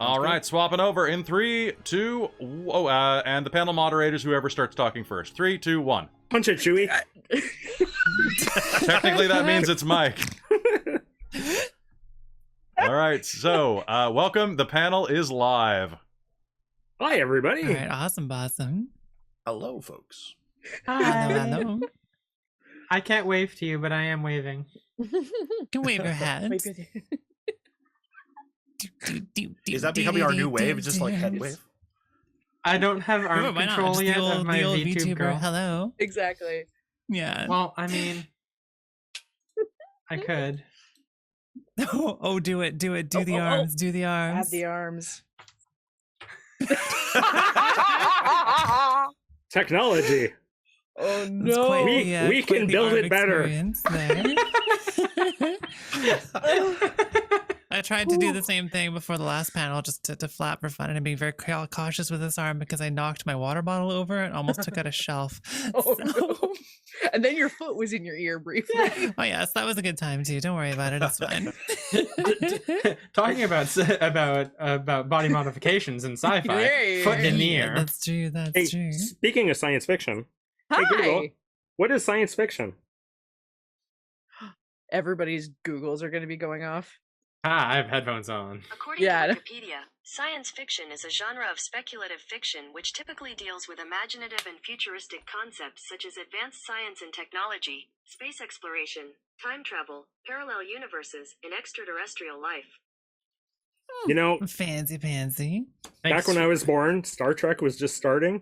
All right, swapping over in 3, 2, and the panel moderators, whoever starts talking first. 3, 2, 1. Punch it, Chewie. Technically, that means it's Mike. All right, so welcome. The panel is live. Hi, everybody. All right, awesome. Hello, folks. Hi. Hello. I can't wave to you, but I am waving. You can wave your hands. Is that becoming our new wave? It's just like head wave? I don't have arm Why not? control Just yet the old, of my the old VTuber VTuber. girl. Hello. Exactly. Yeah. Well, I mean, I could. Oh, do it. Do the arms. Do the arms. Add the arms. Technology. Oh It's no. quite We- the, we quite can the build arm it better. experience there. I tried to do the same thing before the last panel, just to flap for fun, and I'm being very cautious with this arm because I knocked my water bottle over and almost took out a shelf. Oh So- no. And then your foot was in your ear briefly. Oh yes, that was a good time too. Don't worry about it. It's fine. Talking about body modifications in sci-fi, Yay. foot in the Yeah, ear. that's true. That's Hey, true. speaking of science fiction, Hey, Google. Hi. what is science fiction? Everybody's Googles are going to be going off. I have headphones on. According Yeah. to Wikipedia, science fiction is a genre of speculative fiction which typically deals with imaginative and futuristic concepts such as advanced science and technology, space exploration, time travel, parallel universes, and extraterrestrial life. You know, Fancy pansy. back when I was born, Star Trek was just starting,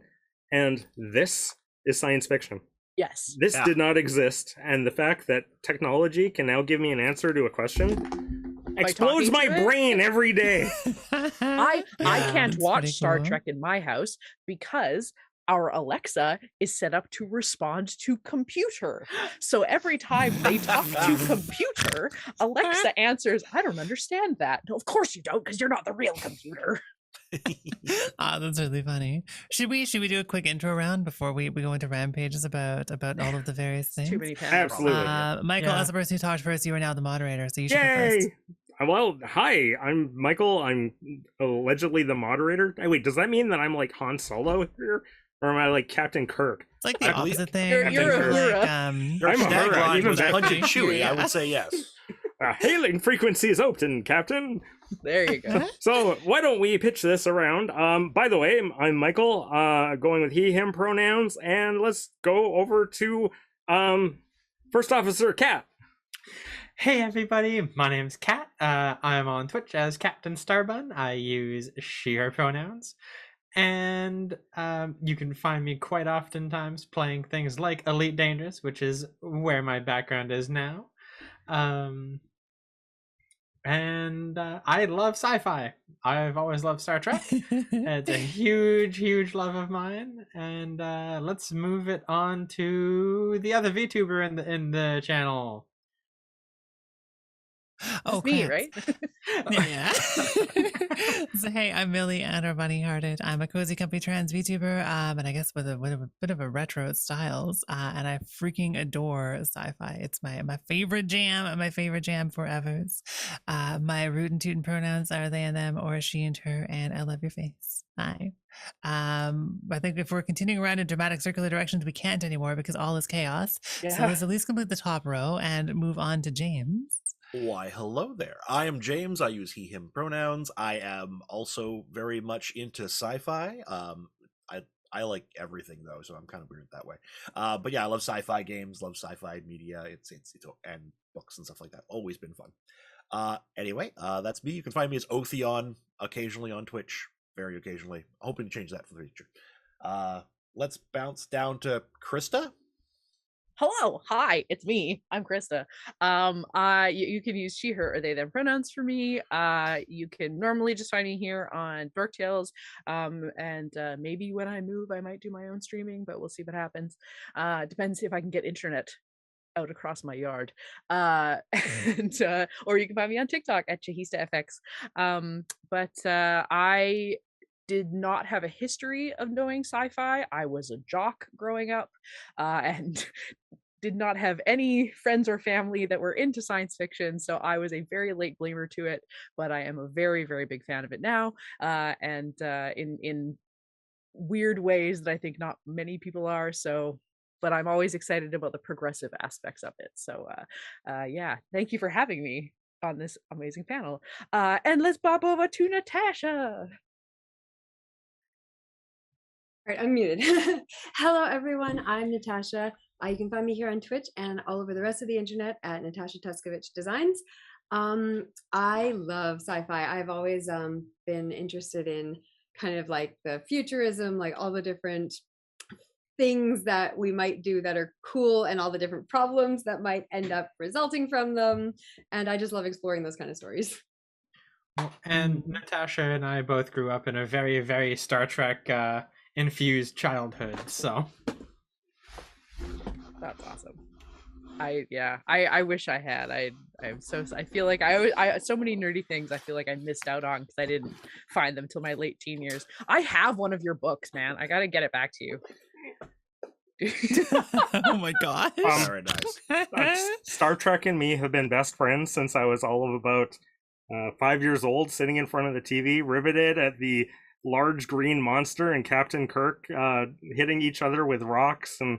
and this is science fiction. Yes. This Yeah. did not exist, and the fact that technology can now give me an answer to a question explodes talking my to it? brain every day. I can't That's watch pretty Star cool. Trek in my house because our Alexa is set up to respond to computer. So every time they talk to computer, Alexa answers, I don't understand that. No, of course you don't, because you're not the real computer. That's really funny. Should we do a quick intro round before we go into rampages about all of the various things? Too many panels. Absolutely. Michael, Yeah. as the person who talked first, you are now the moderator, so you should go first. Yay! Well, hi, I'm Michael. I'm allegedly the moderator. Wait, does that mean that I'm like Han Solo here? Or am I like Captain Kirk? It's like the I believe- opposite thing. You're It's a more Uhura. like, Your I'm a Uhura, tagline even was better. Punch and Chewie. Yeah. I would say yes. Hailing frequency is open, Captain. There you go. So why don't we pitch this around? By the way, I'm Michael, going with he, him pronouns, and let's go over to First Officer Cat. Hey everybody, my name's Kat. I'm on Twitch as Captain Starbun. I use she/her pronouns. And you can find me quite oftentimes playing things like Elite Dangerous, which is where my background is now. And I love sci-fi. I've always loved Star Trek. It's a huge love of mine. And let's move it on to the other VTuber in the channel. Oh, That's me, crap. right? Yeah. So hey, I'm Millie and our bunny hearted. I'm a cozy comfy trans VTuber, and I guess with a bit of a retro styles. And I freaking adore sci-fi. It's my favorite jam, my favorite jam forever. My root and toot and pronouns are they and them or she and her, and I love your face. Hi. I think if we're continuing around in dramatic circular directions, we can't anymore because all is chaos. So Yeah. let's at least complete the top row and move on to James. Why, hello there. I am James. I use he, him pronouns. I am also very much into sci-fi. I like everything though, so I'm kind of weird that way. But yeah, I love sci-fi games, love sci-fi media. It's and books and stuff like that. Always been fun. Anyway, that's me. You can find me as Otheon, occasionally on Twitch, very occasionally. Hoping to change that for the future. Let's bounce down to Krista. Hello, hi, it's me. I'm Krista. You can use she, her, or they, them pronouns for me. You can normally just find me here on Dork Tales. And maybe when I move, I might do my own streaming, but we'll see what happens. Depends if I can get internet out across my yard. Or you can find me on TikTok at ChahistafX. But I did not have a history of knowing sci-fi. I was a jock growing up, and did not have any friends or family that were into science fiction, so I was a very late bloomer to it, but I am a very, very big fan of it now, and in weird ways that I think not many people are. So, but I'm always excited about the progressive aspects of it. So, yeah, thank you for having me on this amazing panel. And let's bob over to Natasha. All right, I'm muted. Hello, everyone. I'm Natasha. You can find me here on Twitch and all over the rest of the internet at Natasha Tuskovich Designs. I love sci-fi. I've always been interested in kind of like the futurism, like all the different things that we might do that are cool and all the different problems that might end up resulting from them. And I just love exploring those kind of stories. And Natasha and I both grew up in a very, very Star Trek infused childhood, so That's awesome. I wish I had. I feel like I so many nerdy things I feel like I missed out on because I didn't find them till my late teen years. I have one of your books, man. I gotta get it back to you. Oh my gosh. Very nice. Star Trek and me have been best friends since I was all of about 5 years old, sitting in front of the TV, riveted at the large green monster and Captain Kirk hitting each other with rocks and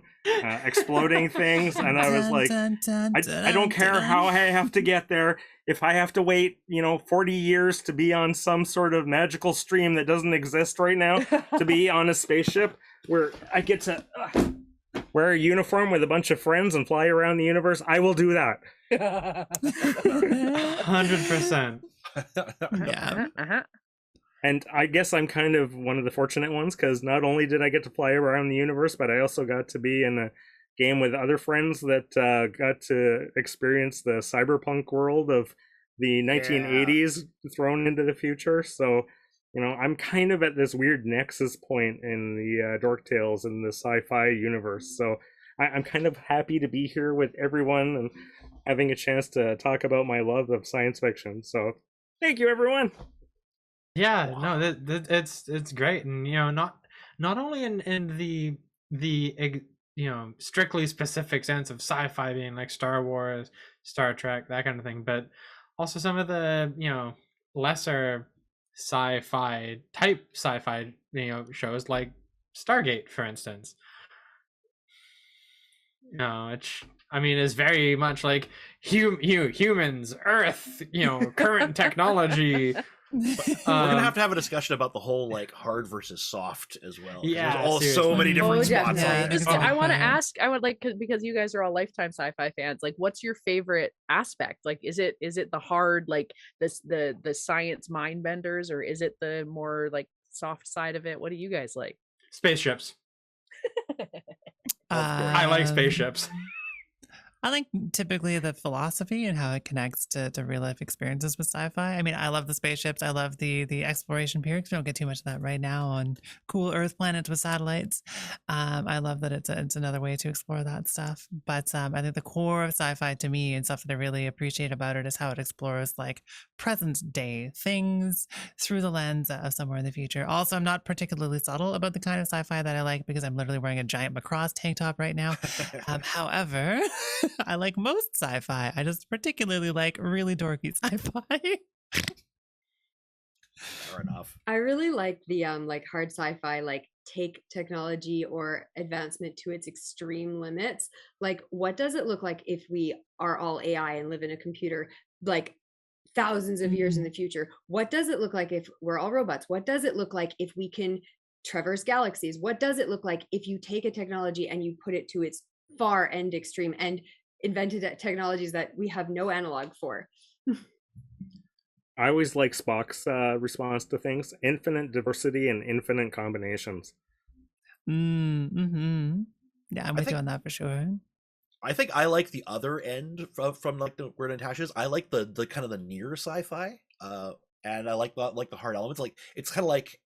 exploding things. And I was like, I don't care how I have to get there. If I have to wait, 40 years to be on some sort of magical stream that doesn't exist right now, to be on a spaceship where I get to wear a uniform with a bunch of friends and fly around the universe, I will do that. 100%. Yeah. And I guess I'm kind of one of the fortunate ones, because not only did I get to fly around the universe, but I also got to be in a game with other friends that got to experience the cyberpunk world of the 1980s thrown into the future. So, I'm kind of at this weird nexus point in the Dork Tales and the sci-fi universe. So I'm kind of happy to be here with everyone and having a chance to talk about my love of science fiction. So thank you, everyone. Yeah, no, it's great, and not only in the strictly specific sense of sci-fi being like Star Wars, Star Trek, that kind of thing, but also some of the lesser sci-fi shows like Stargate, for instance. It's very much like humans, Earth, current technology. We're gonna have to have a discussion about the whole like hard versus soft as well. Yeah, there's so many different spots. Yeah, I want to ask. I would like because you guys are all lifetime sci-fi fans. Like, what's your favorite aspect? Like, is it the hard like the science mind benders, or is it the more like soft side of it? What do you guys like? Spaceships. I like spaceships. I like typically the philosophy and how it connects to real life experiences with sci-fi. I mean, I love the spaceships. I love the exploration period. We don't get too much of that right now on cool Earth planets with satellites. I love that it's another way to explore that stuff. But I think the core of sci-fi to me and stuff that I really appreciate about it is how it explores like present day things through the lens of somewhere in the future. Also, I'm not particularly subtle about the kind of sci-fi that I like because I'm literally wearing a giant Macross tank top right now. However, I like most sci-fi. I just particularly like really dorky sci-fi. Fair enough. I really like the like hard sci-fi, like take technology or advancement to its extreme limits. Like, what does it look like if we are all AI and live in a computer like thousands of years in the future? What does it look like if we're all robots? What does it look like if we can traverse galaxies? What does it look like if you take a technology and you put it to its far end extreme and invented technologies that we have no analog for? I always like Spock's response to things: infinite diversity and infinite combinations. Mm-hmm. Yeah, I'm with you on that for sure. I think I like the other end from like where Natasha's. I like the kind of the near sci-fi, and I like the hard elements. Like, it's kind of like,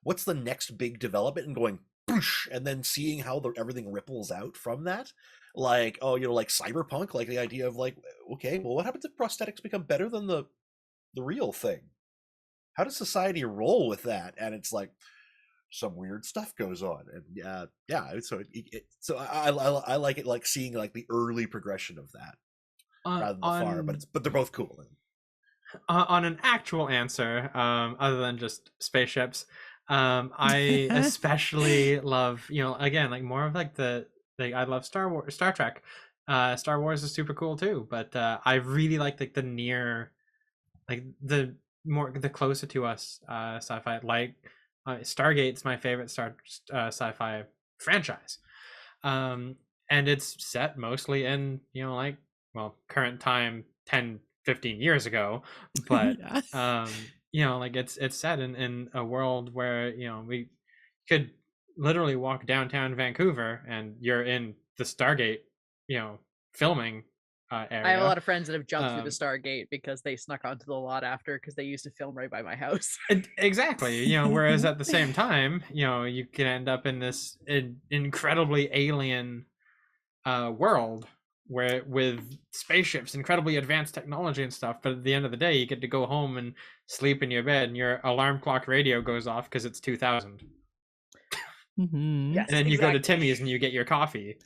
what's the next big development, and going poosh, and then seeing how everything ripples out from that. Like, like cyberpunk, like the idea of like, okay, well, what happens if prosthetics become better than the real thing? How does society roll with that? And it's like, some weird stuff goes on, and so I like it, like seeing like the early progression of that rather than the far, but they're both cool. On an actual answer, other than just spaceships, I especially love, again, like more of like I love Star Trek. Star Wars is super cool too, but I really like the near, like the closer to us sci-fi. Like Stargate's my favorite sci-fi franchise, and it's set mostly in current time 10-15 years ago, but like it's set in a world where we could literally walk downtown Vancouver and you're in the Stargate filming area. I have a lot of friends that have jumped through the Stargate because they snuck onto the lot after, because they used to film right by my house. Exactly. Whereas at the same time, you can end up in this incredibly alien world where with spaceships, incredibly advanced technology and stuff, but at the end of the day you get to go home and sleep in your bed and your alarm clock radio goes off because it's 2000. Yes, and then you go to Timmy's and you get your coffee,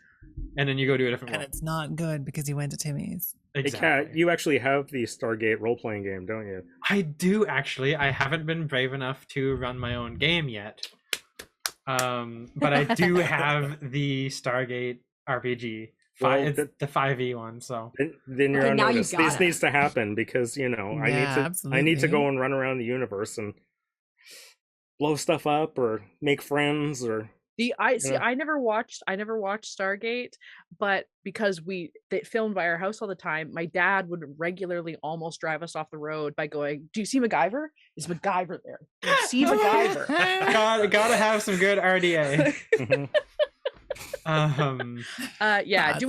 and then you go to a different and world. It's not good because you went to Timmy's. Exactly. Hey, Kat, you actually have the Stargate role-playing game, don't you? I do, actually. I haven't been brave enough to run my own game yet, but I do have the Stargate RPG. It's the 5e one, so then you're on notice. This needs to happen because I need to go and run around the universe and blow stuff up or make friends or. I never watched Stargate, but because they filmed by our house all the time, my dad would regularly almost drive us off the road by going, "Do you see MacGyver? Is MacGyver there? Do you see MacGyver?" Gotta have some good RDA. Do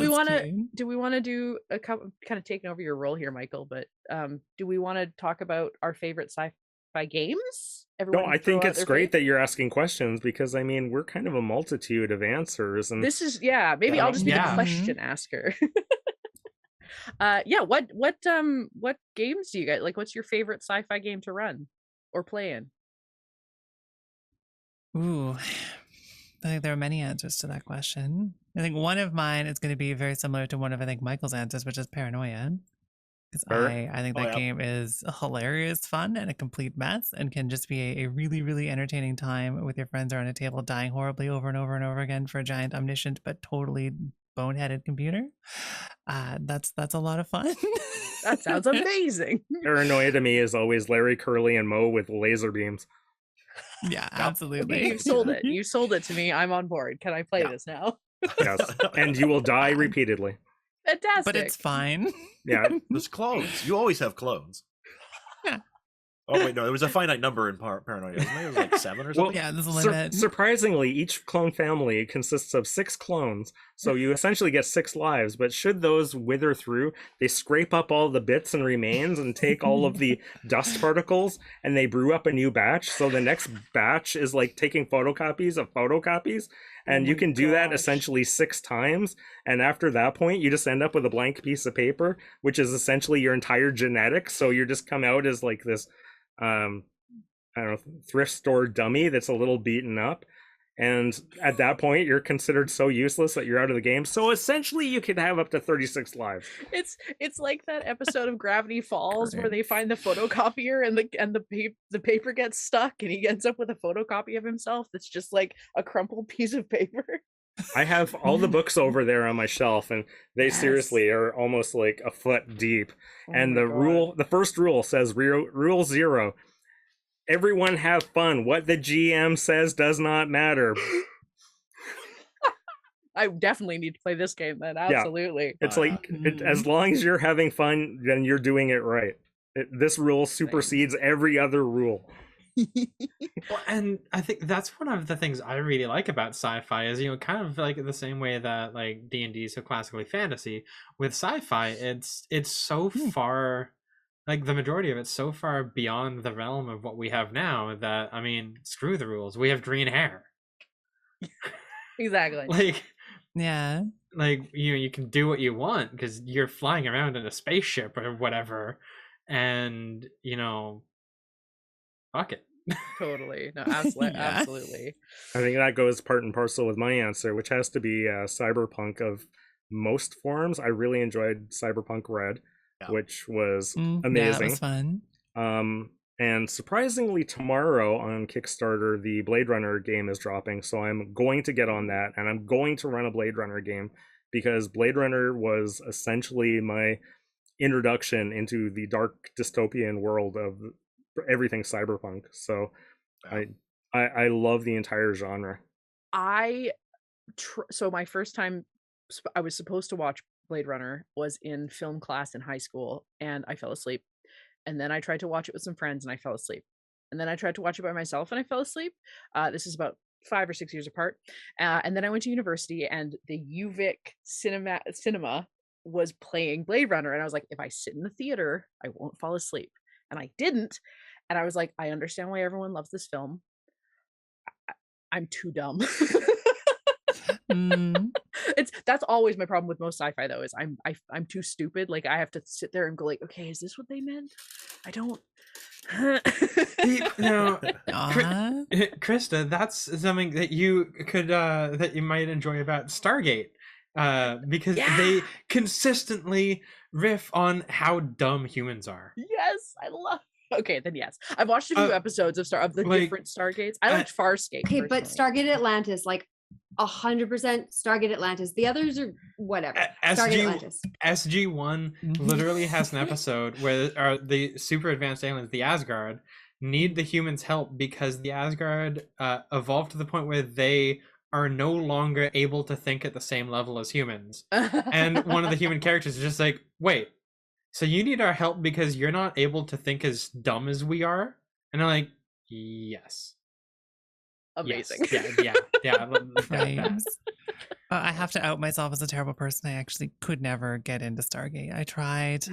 we want to do a couple, kind of taking over your role here, Michael, but do we want to talk about our favorite sci-fi games? No, I think it's great that you're asking questions, because I mean we're kind of a multitude of answers, and this is maybe I'll just be the question asker. What games do you guys like? What's your favorite sci-fi game to run or play in? Ooh, I think there are many answers to that question. I think one of mine is going to be very similar to one of Michael's answers, which is Paranoia. Because I think that game is hilarious fun and a complete mess, and can just be a really, really entertaining time with your friends around a table, dying horribly over and over and over again for a giant, omniscient, but totally boneheaded computer. That's a lot of fun. That sounds amazing. Paranoia to me is always Larry, Curly, and Moe with laser beams. Yeah, absolutely. Okay, you sold it to me. I'm on board. Can I play this now? Yes, and you will die repeatedly. Fantastic. But it's fine. Yeah. There's clones. You always have clones. Yeah. Oh wait, no, there was a finite number in Paranoia. Wasn't there? It was like 7 or something. Well, yeah, there's a limit. Surprisingly, each clone family consists of 6 clones, so you essentially get 6 lives. But should those wither through, they scrape up all the bits and remains and take all of the dust particles, and they brew up a new batch. So the next batch is like taking photocopies of photocopies, and you can do that essentially 6 times. And after that point, you just end up with a blank piece of paper, which is essentially your entire genetics. So you just come out as like this I don't know, thrift store dummy that's a little beaten up, and at that point you're considered so useless that you're out of the game. So essentially you could have up to 36 lives. It's like that episode of Gravity Falls where they find the photocopier and the paper gets stuck and he ends up with a photocopy of himself that's just like a crumpled piece of paper. I have all the books over there on my shelf, and they seriously are almost like a foot deep. And the first rule says, rule 0, everyone have fun. What the GM says does not matter. I definitely need to play this game then. Absolutely. Yeah. It's like, as long as you're having fun, then you're doing it right. This rule supersedes every other rule. Well, and I think that's one of the things I really like about sci-fi is, kind of like the same way that like D&D is so classically fantasy, with sci-fi it's so far, like the majority of it's so far beyond the realm of what we have now that, I mean, screw the rules. We have green hair. Exactly. Like, yeah, like you can do what you want because you're flying around in a spaceship or whatever, and fuck it. Totally. No, absolutely. Yeah. Absolutely. I think that goes part and parcel with my answer, which has to be cyberpunk of most forms. I really enjoyed Cyberpunk Red, Yeah. which was Yeah, it amazing. was fun. And surprisingly, tomorrow on Kickstarter, the Blade Runner game is dropping. So I'm going to get on that, and I'm going to run a Blade Runner game because Blade Runner was essentially my introduction into the dark dystopian world of everything cyberpunk. So Yeah. I love the entire genre. So my first time I was supposed to watch Blade Runner was in film class in high school, and I fell asleep. And then I tried to watch it with some friends, and I fell asleep. And then I tried to watch it by myself, and I fell asleep. This is about 5 or 6 years apart. And then I went to university, and the UVic cinema was playing Blade Runner, and I was like, if I sit in the theater, I won't fall asleep. And I didn't. And I was like, I understand why everyone loves this film. I'm too dumb. Mm. That's always my problem with most sci-fi though, is I'm too stupid. Like I have to sit there and go like, okay, is this what they meant? I don't. No, Aw. Krista, that's something that you could that you might enjoy about Stargate, because they Yeah. consistently riff on how dumb humans are. Yes, I love. Okay, then yes, I've watched a few episodes of the like, different Stargates. I liked Farscape. Okay, but personally. Stargate Atlantis, like 100% Stargate Atlantis. The others are whatever. Stargate Atlantis. SG-1 literally has an episode where the super advanced aliens, the Asgard, need the humans' help because the Asgard evolved to the point where they are no longer able to think at the same level as humans. And one of the human characters is just like, wait, so you need our help because you're not able to think as dumb as we are? And I'm like, yes. Amazing. Yes. Yeah. Right. I have to out myself as a terrible person. I actually could never get into Stargate. I tried.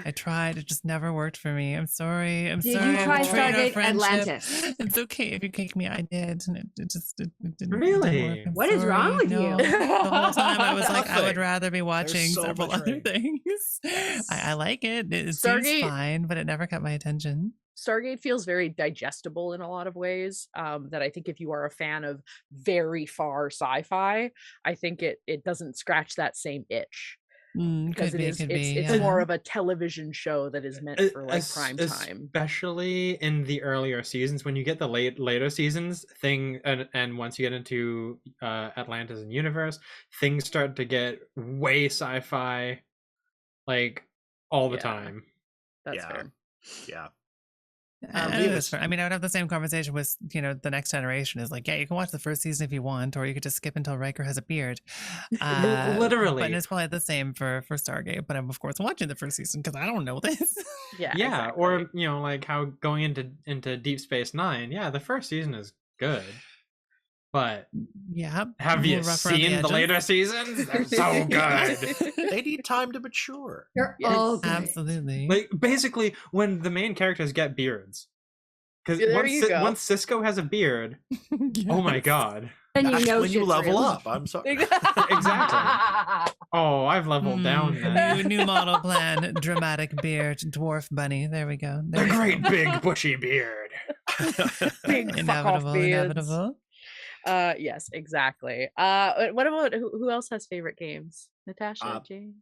It just never worked for me. I'm sorry. Did you sorry. I try betrayed our Stargate friendship. Atlantis? It's okay if you kick me. I did, and it didn't Really? work. I'm What is wrong sorry. with No. you? The whole time I was like, I would Nothing. rather be watching so several much other rain. things. I like it. It Stargate- seems fine, but it never caught my attention. Stargate feels very digestible in a lot of ways. That I think if you are a fan of very far sci-fi, I think it doesn't scratch that same itch. Because Could be, it's yeah. more of a television show that is meant for like prime time. Especially in the earlier seasons, when you get the later seasons and once you get into Atlantis and Universe, things start to get way sci-fi, like all the Yeah. time. That's Yeah. fair. Yeah. I Leave know us- that's fair. I mean, I would have the same conversation with, the next generation is like, yeah, you can watch the first season if you want, or you could just skip until Riker has a beard. Literally. But it's probably the same for Stargate. But I'm, of course, watching the first season because I don't know this. Yeah. Yeah, exactly. or like how going into Deep Space Nine, yeah, the first season is good, but Yeah. have a you little rough around the seen the edges. later seasons? They're so good. They need time to mature. They're Yes, all good. Absolutely. Like basically when the main characters get beards, because Yeah, there you go. once Cisco has a beard, oh my god. Then That's you know when you shit's level real. up. I'm sorry. Exactly. Oh, I've leveled down then. New model plan, dramatic beard, dwarf bunny. There we go. There The we great go. big bushy beard. Big Inevitable, beards. inevitable. Yes, exactly. What about who else has favorite games? Natasha, James.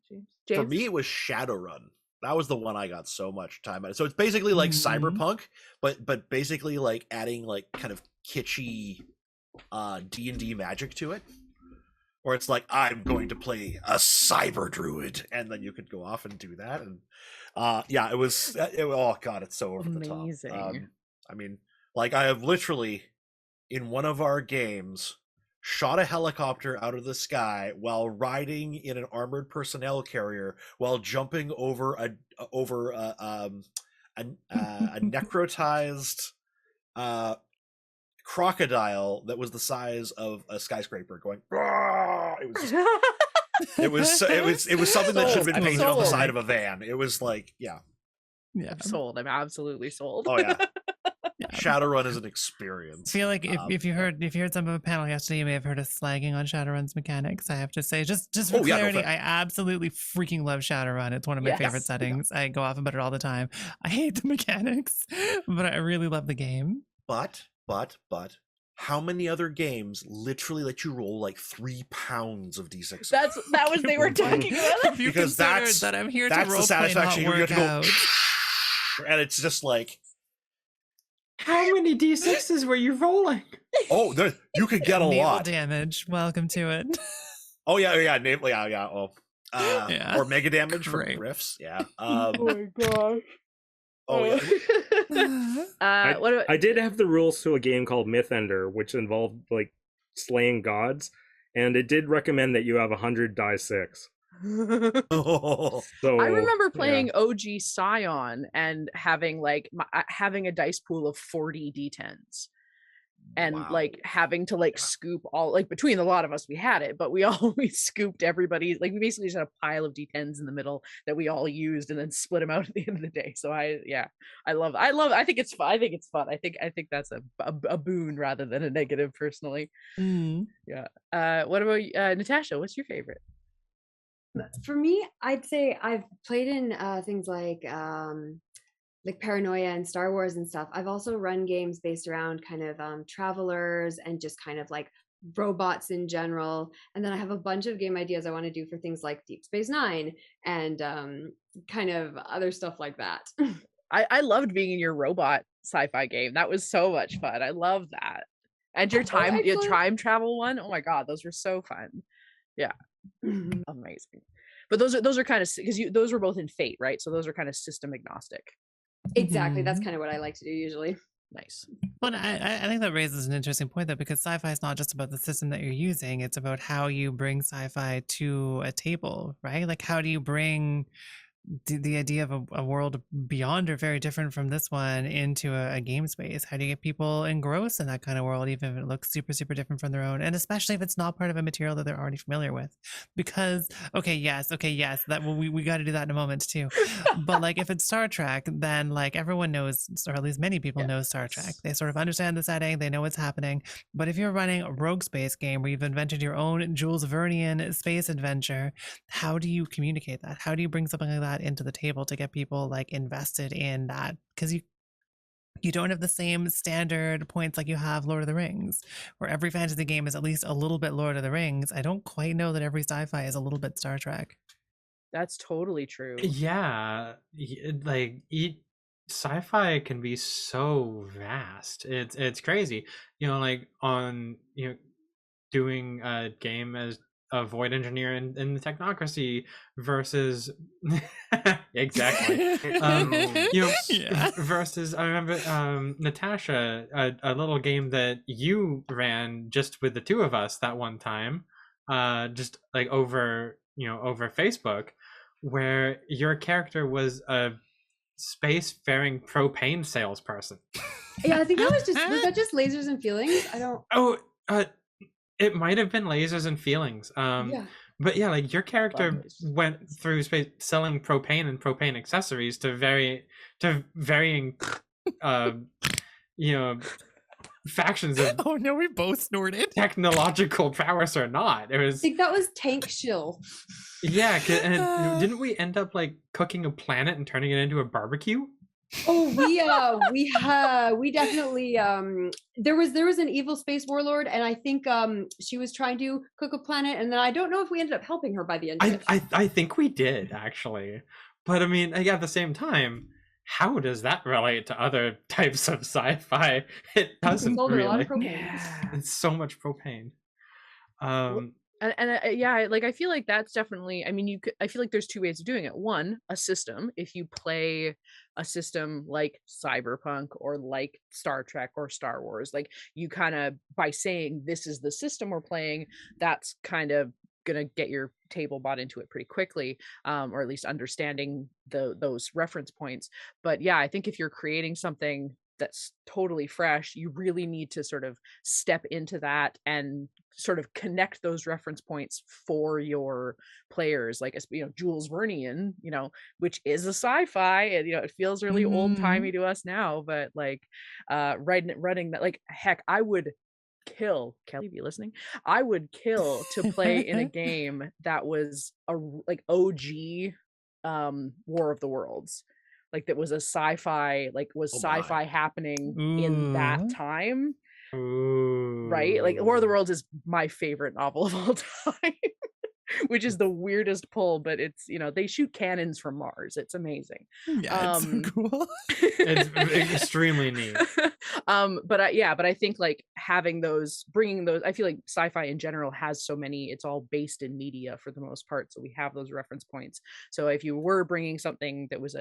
For me, it was Shadowrun. That was the one I got so much time at. So it's basically like Mhm. Cyberpunk, but basically like adding like kind of kitschy D&D magic to it. Or it's like, I'm going to play a cyber druid, and then you could go off and do that. And yeah, oh god, it's so over the top. Amazing. I mean, like I have literally in one of our games shot a helicopter out of the sky while riding in an armored personnel carrier while jumping over a necrotized crocodile that was the size of a skyscraper going. "Rah!" It was something that should have been I'm painted on the sold. side of a van. It was like, yeah. Yeah. I'm sold. I'm absolutely sold. Oh yeah. Yeah. Shadowrun is an I experience. feel like if you heard some of a panel yesterday, you may have heard us slagging on Shadowrun's mechanics. I have to say, just for Oh, yeah, no, clarity, fair. I absolutely freaking love Shadowrun. It's one of my favorite Yes. settings. I go off about it all the time. I hate the mechanics, but I really love the game. But how many other games literally let you roll like 3 pounds of d6? That was they were talking about it. If you Because consider that's that I'm here to the role play, not satisfaction. You have work to go, out. and it's just like, How many d6s were you rolling? oh, you could get a Naval lot. damage. Welcome to it. Oh yeah, yeah. Oh, Yeah. or mega damage from Great. riffs. Yeah. my gosh. Oh yeah. What about I did have the rules to a game called Mythender, which involved like slaying gods, and it did recommend that you have 100 die 6. Oh. So I remember yeah. playing OG Scion and having having a dice pool of 40 d10s. And Wow. like having to like scoop all, like between a lot of us we had it, but we always scooped everybody, like we basically just had a pile of d10s in the middle that we all used and then split them out at the end of the day. So I think it's fun. I think that's a boon rather than a negative personally. Yeah. What about Natasha, what's your favorite? For me, I'd say I've played in things like Paranoia and Star Wars and stuff. I've also run games based around kind of travelers and just kind of like robots in general. And then I have a bunch of game ideas I want to do for things like Deep Space Nine and kind of other stuff like that. I loved being in your robot sci-fi game. That was so much fun. I love that. And your time travel one. Oh my god, those were so fun. Yeah. Amazing. But those are kind of, because those were both in Fate, right? So those are kind of system agnostic. Exactly. That's kind of what I like to do usually. Nice. But I think that raises an interesting point, though, because sci-fi is not just about the system that you're using. It's about how you bring sci-fi to a table, right? Like, how do you bring the idea of a world beyond or very different from this one into a game space? How do you get people engrossed in that kind of world, even if it looks super, super different from their own? And especially if it's not part of a material that they're already familiar with. Because, okay, yes, that we got to do that in a moment too. But like, if it's Star Trek, then like everyone knows, or at least many people know Star Trek. They sort of understand the setting, they know what's happening. But if you're running a rogue space game where you've invented your own Jules Vernean space adventure, how do you communicate that? How do you bring something like that into the table to get people like invested in that? Because you don't have the same standard points like you have Lord of the Rings, where every fantasy game is at least a little bit Lord of the Rings. I don't quite know that every sci-fi is a little bit Star Trek. That's totally true. Yeah, like sci-fi can be so vast. It's crazy. Like on doing a game as a void engineer in the Technocracy versus exactly versus I remember Natasha, a little game that you ran just with the two of us that one time, just like over Facebook, where your character was a spacefaring propane salesperson. Yeah, I think was that just Lasers and Feelings? I don't. Oh, it might have been Lasers and Feelings. Yeah. But yeah, like your character went through space selling propane and propane accessories to varying factions of oh no, we both snorted. Technological prowess or not. It was, I think that was Tank Shill. Yeah, and didn't we end up like cooking a planet and turning it into a barbecue? Oh, we definitely there was an evil space warlord, and I think she was trying to cook a planet, and then I don't know if we ended up helping her by the end of it. I think we did actually, but I mean, at the same time, how does that relate to other types of sci-fi? It doesn't really. A lot of propane. Yeah. It's so much propane. Like I feel like that's definitely, I mean, I feel like there's two ways of doing it. One, a system. If you play a system like Cyberpunk or like Star Trek or Star Wars, like you kind of, by saying this is the system we're playing, that's kind of gonna get your table bought into it pretty quickly, or at least understanding those reference points. But yeah, I think if you're creating something that's totally fresh, you really need to sort of step into that and sort of connect those reference points for your players, like Jules Vernean, which is a sci-fi, and it feels really old-timey to us now, but like running that, like, heck, I would kill Kelly, be listening, I would kill to play in a game that was a like OG War of the Worlds, like that was a sci-fi, like was Oh my. sci-fi happening in that Ooh. time, Ooh. right? Like War of the Worlds is my favorite novel of all time. Which is the weirdest pull, but it's, you know, they shoot cannons from Mars. It's amazing. Yeah, it's so cool. It's extremely neat. But I think like having those, bringing those, I feel like sci-fi in general has so many, it's all based in media for the most part, so we have those reference points. So if you were bringing something that was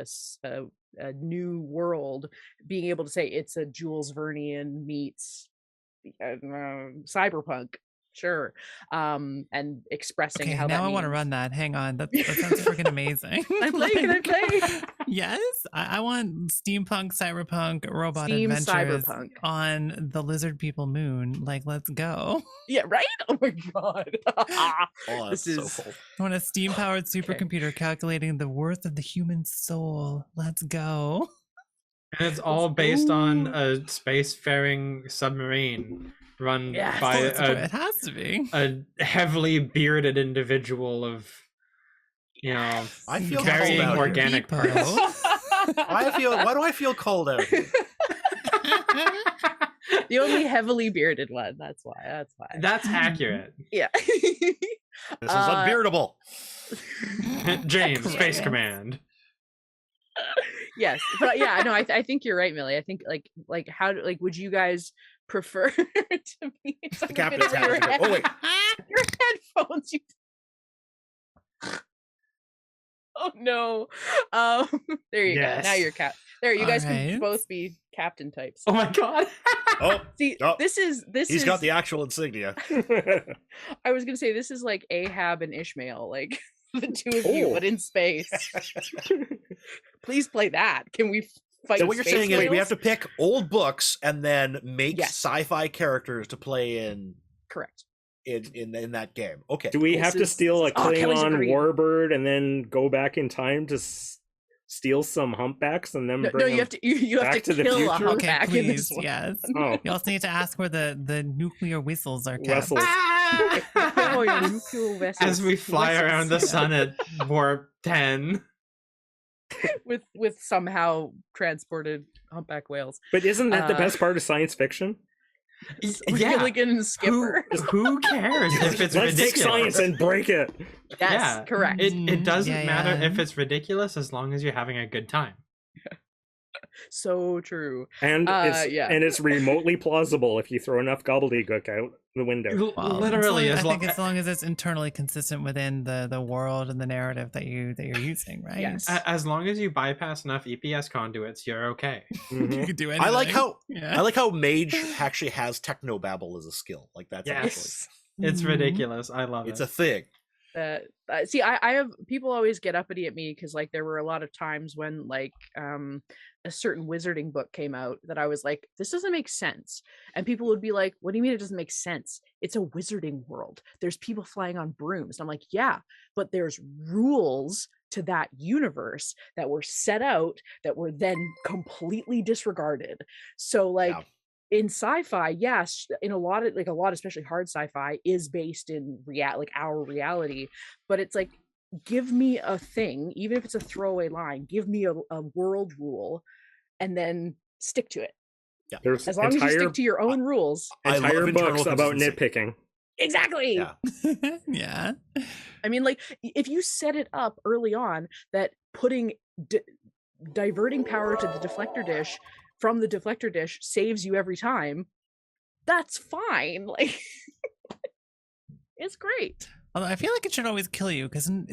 a new world, being able to say it's a Jules Vernean meets cyberpunk, sure, and expressing Okay, how now that I want to means. run that. Hang on, that sounds freaking amazing. Can I play? Yes, I want steampunk, cyberpunk, robot Steam adventures cyberpunk. on the lizard people moon. Like, let's go. Yeah, right? Oh my god. Oh, This that's so is cool. I want a steam-powered supercomputer calculating the worth of the human soul. Let's go. And it's all based on a spacefaring submarine run Yes. by It has to be. a heavily bearded individual of, you know, I feel very called out here. organic People. parts. Why do I feel called out here? the only heavily bearded one. That's why. That's accurate. Yeah. This is unbeardable. James, Space Yeah. Command. Yes, but yeah, no, I think you're right, Millie. I think like how would you guys prefer to be The captain's hat. your, Oh wait, your headphones? You... Oh no. There you go. Now you're cap. There, you guys can Alright. both be captain types. Oh my god. oh, See, oh, this is he's got the actual insignia. I was gonna say this is like Ahab and Ishmael, like the two of you, Oh. but in space. Please play that. Can we fight? So what you're space saying is we whales? have to pick old books and then make Yes. sci-fi characters to play in Correct. that game. Okay. Do we This have to is- steal a Oh, Kelly's Klingon agreed. warbird and then go back in time to steal some humpbacks and then No, bring you them have to you have back to to the kill a future? Okay, humpback in please. this one. Yes. Oh, You also need to ask where the nuclear whistles are kept. Wessels. Oh, yeah, nuclear vessels. As we fly Vessels. around the sun at warp 10. with somehow transported humpback whales. But isn't that the Uh, best part of science fiction? Yeah. Gilligan and Who, Skipper. who cares if it's Let's take ridiculous? science and break it. Yes, yeah. correct. It doesn't Yeah, matter yeah. if it's ridiculous as long as you're having a good time. So true. And yeah. it's remotely plausible if you throw enough gobbledygook out the window. Well, Literally, I as long think as long as it's internally consistent within the world and the narrative that you're using, right? Yes. as long as you bypass enough EPS conduits, you're okay. Mhm. You can do anything. I like how Yeah. I like how Mage actually has technobabble as a skill. Like that's Yes. It's Mhm. ridiculous. I love actually it's it. a thing. See, I have people always get uppity at me because like there were a lot of times when like a certain wizarding book came out that I was like, this doesn't make sense, and people would be like, what do you mean it doesn't make sense? It's a wizarding world, there's people flying on brooms. And I'm like, yeah, but there's rules to that universe that were set out that were then completely disregarded. So like Yeah. in sci-fi, yes, in a lot of especially hard sci-fi is based in our reality, but it's like, give me a thing, even if it's a throwaway line, give me a world rule and then stick to it. There's As long as you entire stick to your own rules. I love entire internal books about consistency. nitpicking. Exactly. Yeah. Yeah. I mean, like, if you set it up early on that putting diverting power to the deflector dish from the deflector dish saves you every time, that's fine. Like, it's great. Although I feel like it should always kill you, because isn't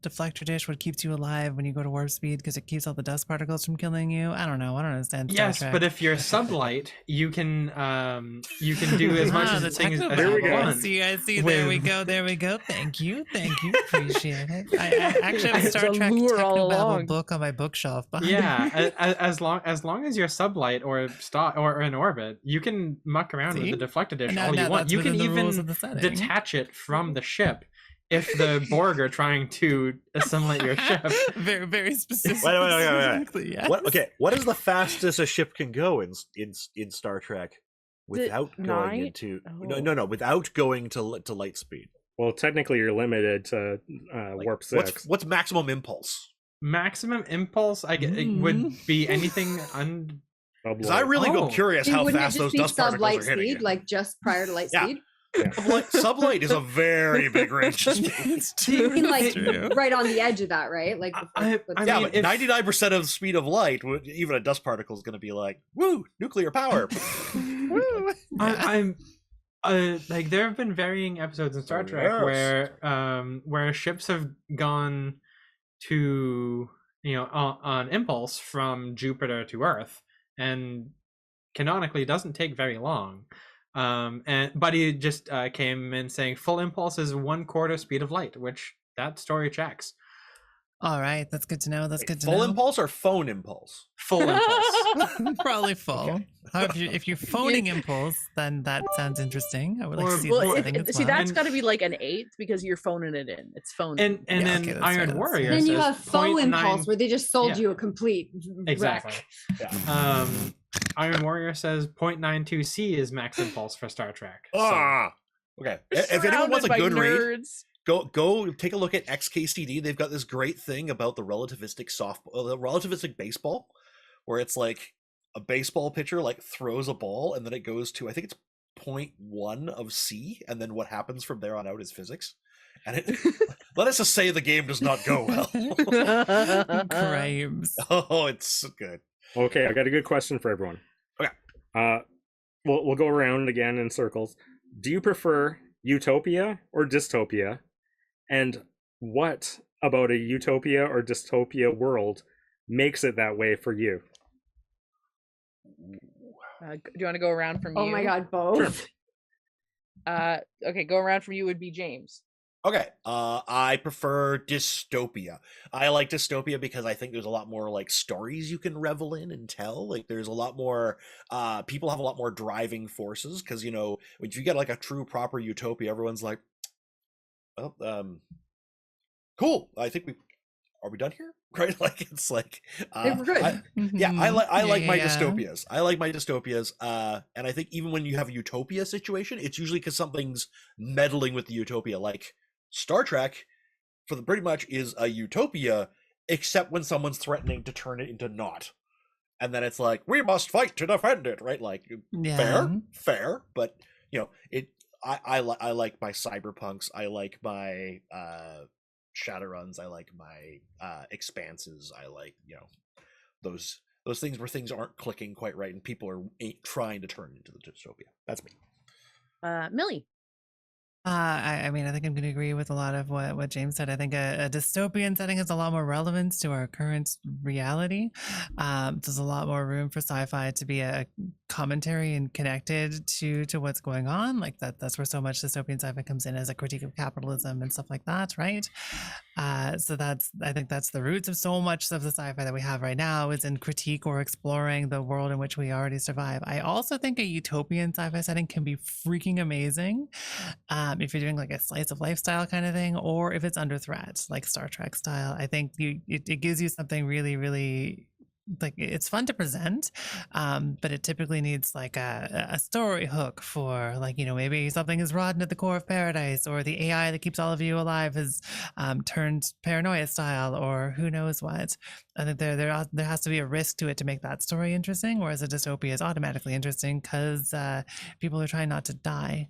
the deflector dish what keeps you alive when you go to warp speed, because it keeps all the dust particles from killing you? I don't know. I don't understand Star Yes, Trek. but if you're sublight, you can do as much Ah, as the things as techno There we you go. I want. see. There we with- go. Thank you. Appreciate it. I actually have a It's Star a Trek lure all technobabble along. book on my bookshelf behind Yeah, me. as long as you're sublight or in orbit, you can muck around See? with the deflector dish And all you now want. that's You can within the rules even of the setting. detach it from the ship if the Borg are trying to assimilate your ship. Very, very specific. Wait. specifically, yes. What is the fastest a ship can go in Star Trek without going nine? into Oh. no without going to light speed? Well, technically, you're limited to warp 6. What's maximum impulse? maximum impulse, it would be anything Because I really go curious how Wouldn't it fast just those be dust particles sub-light are hitting speed, it. like just prior to light Yeah. speed? Sublight is a very big range of speed. It's You true. mean, like It's true. right on the edge of that, right? Like I Yeah, mean, but 99% of the speed of light, even a dust particle is going to be like, woo, nuclear power. Woo. I'm like, there have been varying episodes in Star Trek where ships have gone to, on impulse from Jupiter to Earth, and canonically doesn't take very long. And Buddy just came in saying full impulse is 1/4 speed of light, which that story checks. All right, that's good to know. That's good to know. Full impulse or phone impulse? Full impulse. Probably full. Okay. However, if you're phoning impulse, then that sounds interesting. I would like to see Well, the setting as see, well. that's got to be like an 8 because you're phoning it in. It's phoned. And Yeah, then okay, that's Iron fair, Warrior then you says have faux 0.9 impulse where they just sold yeah. you a complete Exactly. wreck. Yeah. Iron Warrior says 0.92C is max impulse for Star Trek. So, Okay. If anyone wants a good read, nerds. go take a look at XKCD. They've got this great thing about the relativistic baseball, where it's like a baseball pitcher like throws a ball and then it goes to, I think it's 0.1 of C, and then what happens from there on out is physics. And it, let us just say the game does not go well. Crimes. Oh, it's good. Okay, I got a good question for everyone. Okay. We'll go around again in circles. Do you prefer utopia or dystopia? And what about a utopia or dystopia world makes it that way for you? Do you want to go around from you? Oh my god, both. Okay, go around from you would be James. Okay, I prefer dystopia. I like dystopia because I think there's a lot more like stories you can revel in and tell. Like there's a lot more, people have a lot more driving forces because, when you get like a true proper utopia, everyone's like, well, cool. I think are we done here? Right? Like it's like, We're good. I Mhm. like my Yeah. dystopias. I like my dystopias. And I think even when you have a utopia situation, it's usually because something's meddling with the utopia. Like Star Trek, pretty much is a utopia, except when someone's threatening to turn it into not, and then it's like we must fight to defend it. Right? Like Yeah. fair, but it. I like my cyberpunks. I like my Shadowruns. I like my expanses. I like those things where things aren't clicking quite right and people ain't trying to turn into the dystopia. That's me. Millie. I mean, I think I'm going to agree with a lot of what James said. I think a dystopian setting has a lot more relevance to our current reality. There's a lot more room for sci-fi to be a commentary and connected to what's going on. Like that's where so much dystopian sci-fi comes in as a critique of capitalism and stuff like that, right? So I think that's the roots of so much of the sci-fi that we have right now is in critique or exploring the world in which we already survive. I also think a utopian sci-fi setting can be freaking amazing. If you're doing like a slice of lifestyle kind of thing, or if it's under threat, like Star Trek style, I think it gives you something really, really like it's fun to present, but it typically needs like a story hook for like maybe something is rotten at the core of paradise, or the AI that keeps all of you alive has turned paranoia style, or who knows what. I think there has to be a risk to it to make that story interesting, whereas a dystopia is automatically interesting because people are trying not to die.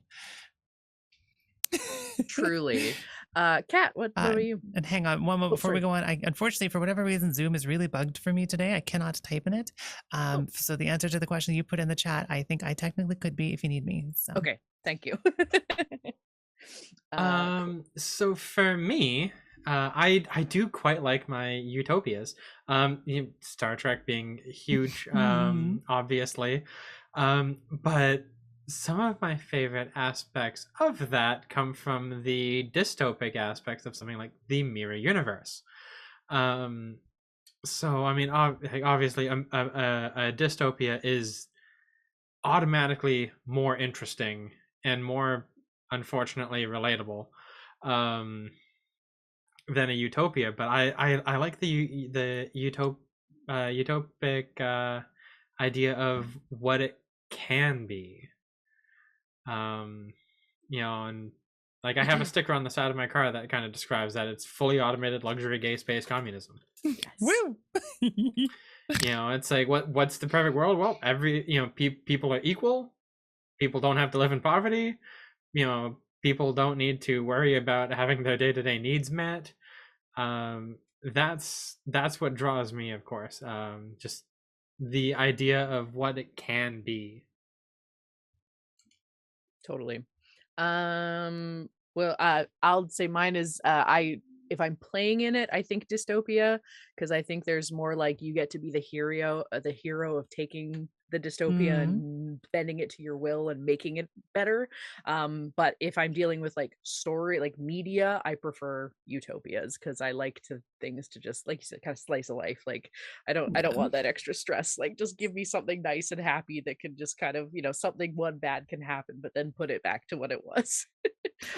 Truly. Kat, what about you? And hang on one moment before we sorry. go on. I unfortunately, for whatever reason, Zoom is really bugged for me today. I cannot type in it. So the answer to the question you put in the chat, I think I technically could be if you need me. So. Okay, thank you. So for me, I do quite like my utopias. Star Trek being huge, obviously, but some of my favorite aspects of that come from the dystopic aspects of something like the Mirror Universe. So I mean, obviously, a dystopia is automatically more interesting and more, unfortunately, relatable than a utopia. But I like the utopic idea of what it can be. And Like I have a sticker on the side of my car that kind of describes that. It's fully automated luxury gay space communism. Yes. Woo! You know, it's like what's the perfect world? Well, people are equal. People don't have to live in poverty. You know, people don't need to worry about having their day-to-day needs met. That's what draws me, of course. Just the idea of what it can be. Totally. Well, I'll say mine is if I'm playing in it, I think dystopia, because I think there's more like you get to be the hero of taking the dystopia and bending it to your will and making it better. But if I'm dealing with like story, like media, I prefer utopias because I like things to just, like you said, kind of slice of life. Like I don't want that extra stress. Like just give me something nice and happy that can just kind of, something one bad can happen, but then put it back to what it was.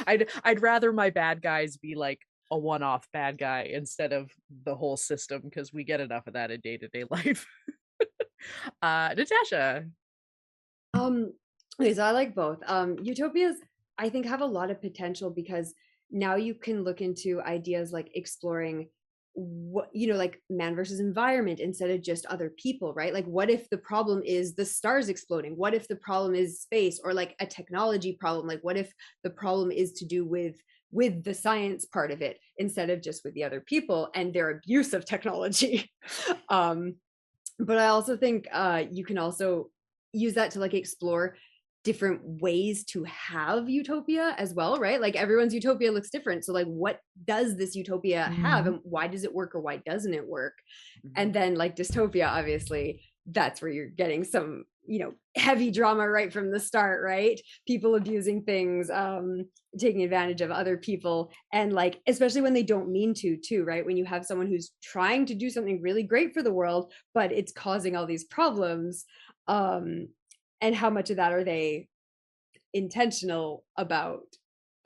I'd rather my bad guys be like a one-off bad guy instead of the whole system, because we get enough of that in day-to-day life. Natasha. Okay, so I like both. Utopias, I think, have a lot of potential because now you can look into ideas like exploring what, like man versus environment instead of just other people, right? Like, what if the problem is the stars exploding? What if the problem is space, or like a technology problem? Like, what if the problem is to do with the science part of it instead of just with the other people and their abuse of technology? But I also think you can also use that to like explore different ways to have utopia as well, right? Like everyone's utopia looks different. So like, what does this utopia have, and why does it work or why doesn't it work? And then like dystopia, obviously, that's where you're getting some, heavy drama right from the start, right? People abusing things, taking advantage of other people, and like, especially when they don't mean to too, right? When you have someone who's trying to do something really great for the world, but it's causing all these problems. And how much of that are they intentional about,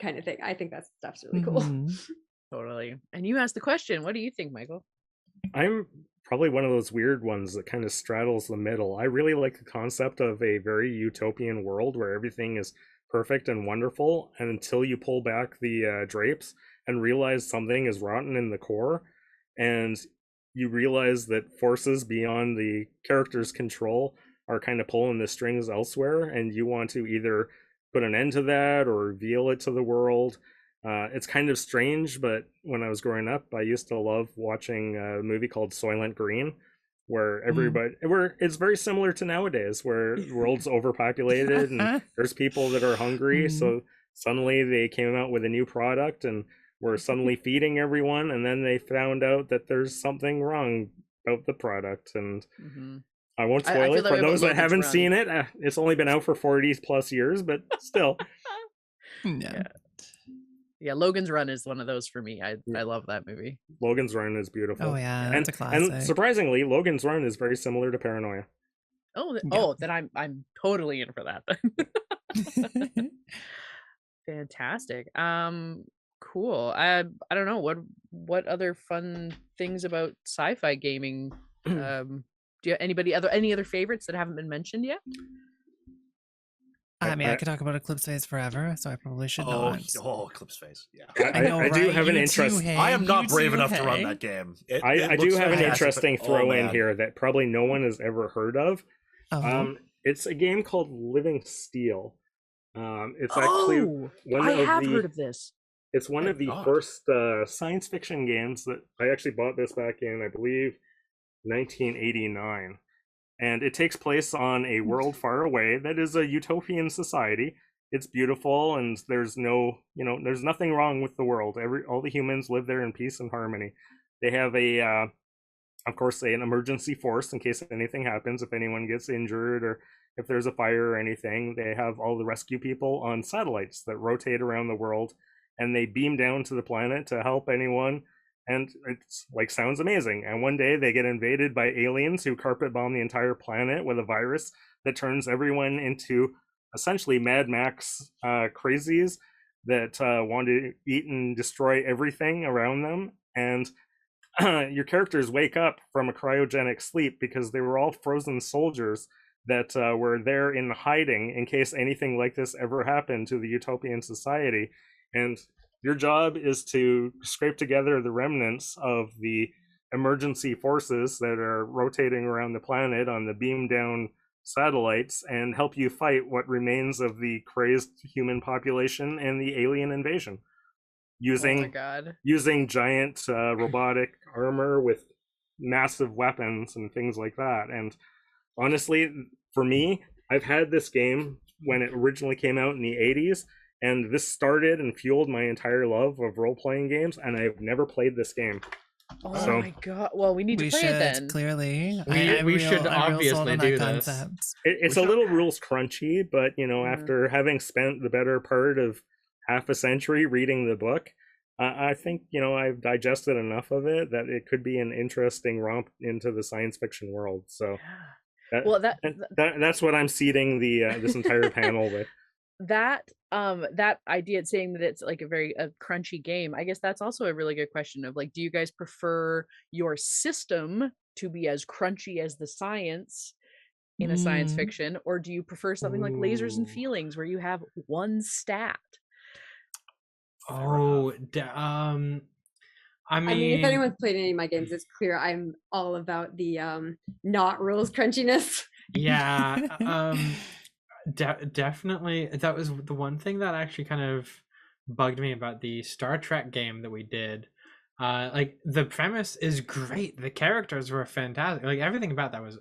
kind of thing. I think that stuff's really cool. Totally. And you asked the question, what do you think, Michael? I'm probably one of those weird ones that kind of straddles the middle. I really like the concept of a very utopian world where everything is perfect and wonderful, and until you pull back the drapes and realize something is rotten in the core, and you realize that forces beyond the character's control are kind of pulling the strings elsewhere, and you want to either put an end to that or reveal it to the world. It's kind of strange, but when I was growing up, I used to love watching a movie called Soylent Green, where it's very similar to nowadays, where the world's overpopulated and there's people that are hungry. So suddenly they came out with a new product and were suddenly feeding everyone, and then they found out that there's something wrong about the product. And I won't spoil it for those that haven't seen it. It's only been out for 40 plus years, but still. Yeah, Logan's Run is one of those for me. I love that movie. Logan's Run is beautiful. Oh yeah, and, it's a classic. And surprisingly, Logan's Run is very similar to Paranoia. Then I'm totally in for that. Fantastic. Cool. I don't know what other fun things about sci-fi gaming. Do you have any other favorites that haven't been mentioned yet? I mean, I could talk about Eclipse Phase forever, so I probably should not. Eclipse Phase. Yeah. I do have an interest. I am not brave enough to run that game. I do have an interesting throw in here that probably no one has ever heard of. It's a game called Living Steel. It's actually heard of this. It's one of the first science fiction games that I actually bought this back in, I believe, 1989. And it takes place on a world far away that is a utopian society. It's beautiful, and there's there's nothing wrong with the world. All the humans live there in peace and harmony. They have of course, an emergency force in case anything happens, if anyone gets injured or if there's a fire or anything. They have all the rescue people on satellites that rotate around the world, and they beam down to the planet to help anyone. And it's like, sounds amazing. And one day they get invaded by aliens who carpet bomb the entire planet with a virus that turns everyone into essentially Mad Max crazies that want to eat and destroy everything around them. And your characters wake up from a cryogenic sleep because they were all frozen soldiers that were there in hiding in case anything like this ever happened to the utopian society. and your job is to scrape together the remnants of the emergency forces that are rotating around the planet on the beam down satellites and help you fight what remains of the crazed human population and the alien invasion Oh my god. using giant robotic armor with massive weapons and things like that. And honestly, for me, I've had this game when it originally came out in the 80s, and this started and fueled my entire love of role-playing games, and I've never played this game. Oh So- my god. Well, we need to We play should it then. clearly. We should I'm real sold obviously on do that this. concept. It's We a should- little rules crunchy, but after having spent the better part of half a century reading the book, I think I've digested enough of it that it could be an interesting romp into the science fiction world. So Well, that's what I'm seeding the this entire panel with. that idea of saying that it's like a crunchy game, I guess that's also a really good question of like, do you guys prefer your system to be as crunchy as the science in a science Mm. fiction, or do you prefer something like Lasers and Ooh. Feelings where you have one stat? Oh, I mean, I mean, if anyone's played any of my games, it's clear I'm all about the not rules crunchiness. yeah, definitely. That was the one thing that actually kind of bugged me about the Star Trek game that we did. Like the premise is great, the characters were fantastic, like everything about that was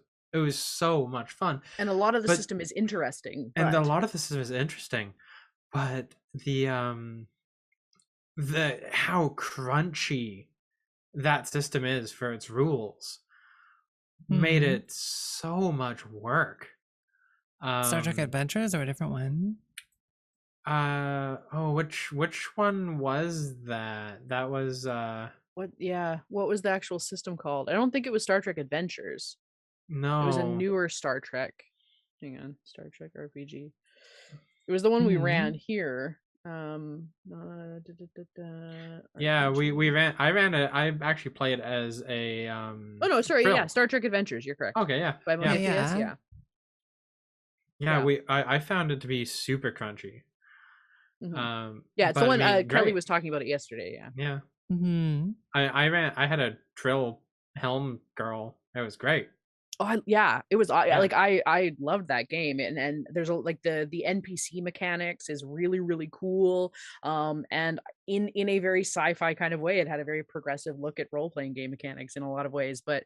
so much fun, And a lot of the But- system is interesting. and a but- lot of this is interesting, but the how crunchy that system is for its rules made Mhm. it so much work. Star Trek Um, Adventures or a different one? which one was that? That was what was the actual system called? I don't think it was Star Trek Adventures. no. It was a newer Star Trek. Hang on, Star Trek RPG. It was the one we Hmm. ran here. Yeah, we RPG. ran. I actually played as a Oh no, sorry, yeah, Frill. Star Trek Adventures. You're correct. Okay, yeah, By yeah, Monkey Yeah. PS, yeah. yeah. yeah. I found it to be super crunchy. Mhm. Yeah, it's but the I one mean, Kelly great. was talking about it yesterday. Yeah. Yeah, Hmm. I had a Trill helm girl. It was great. Oh, it was Yeah. like I loved that game, and there's like the NPC mechanics is really really cool, and in a very sci-fi kind of way, it had a very progressive look at role playing game mechanics in a lot of ways. But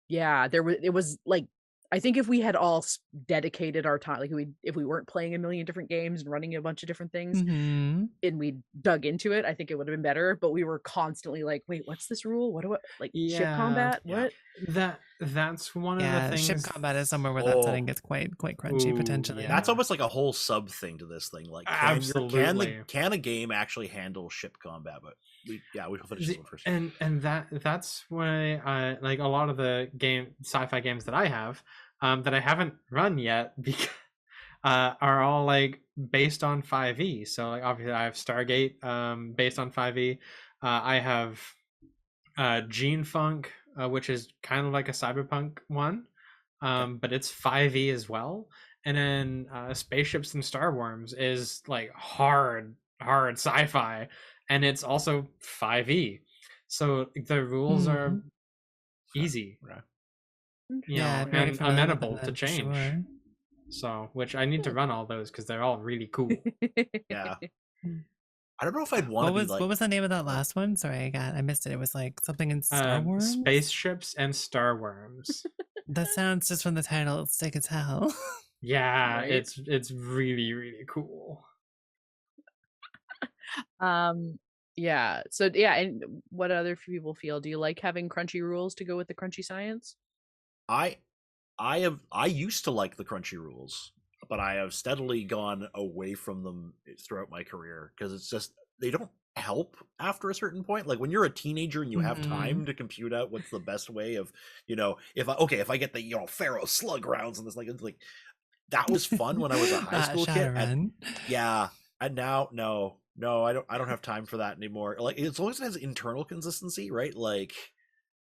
yeah, it was like, I think if we had all dedicated our time, like if we weren't playing a million different games and running a bunch of different things, Hmm. and we dug into it, I think it would have been better. But we were constantly like, wait, what's this rule? What do I like? Ship Yeah, combat? yeah. What? That's one of the Yeah, things. ship combat is somewhere where that Oh. setting gets quite crunchy Ooh, potentially. yeah. That's almost like a whole sub thing to this thing. Like, Absolutely. can a game actually handle ship combat? But we will finish this one first. And that's why I like a lot of the sci-fi games that I have that I haven't run yet because are all like based on 5e. So like obviously I have Stargate based on 5e. I have Gene Funk, which is kind of like a cyberpunk one, but it's 5e as well. And then Spaceships and Star Worms is like hard sci-fi, and it's also 5e. So the rules are easy, Right. you Yeah, know, very and familiar with amenable to that, change. sure. So, which I need to run all those because they're all really cool. Yeah. I don't know if I'd want to be like. What was the name of that last one? Sorry, I missed it. It was like something in Star Wars. Spaceships and Star Worms. That sounds, just from the title, it's sick as hell. Yeah, Right? it's really really cool. Yeah, so yeah, and what other people feel? Do you like having crunchy rules to go with the crunchy science? I used to like the crunchy rules, but I have steadily gone away from them throughout my career because it's just they don't help after a certain point. Like when you're a teenager and you have time to compute out what's the best way of, if I get the Pharaoh slug rounds and this like that was fun when I was a high school kid. And, yeah, and now no, I don't have time for that anymore. Like as long as it has internal consistency, right? Like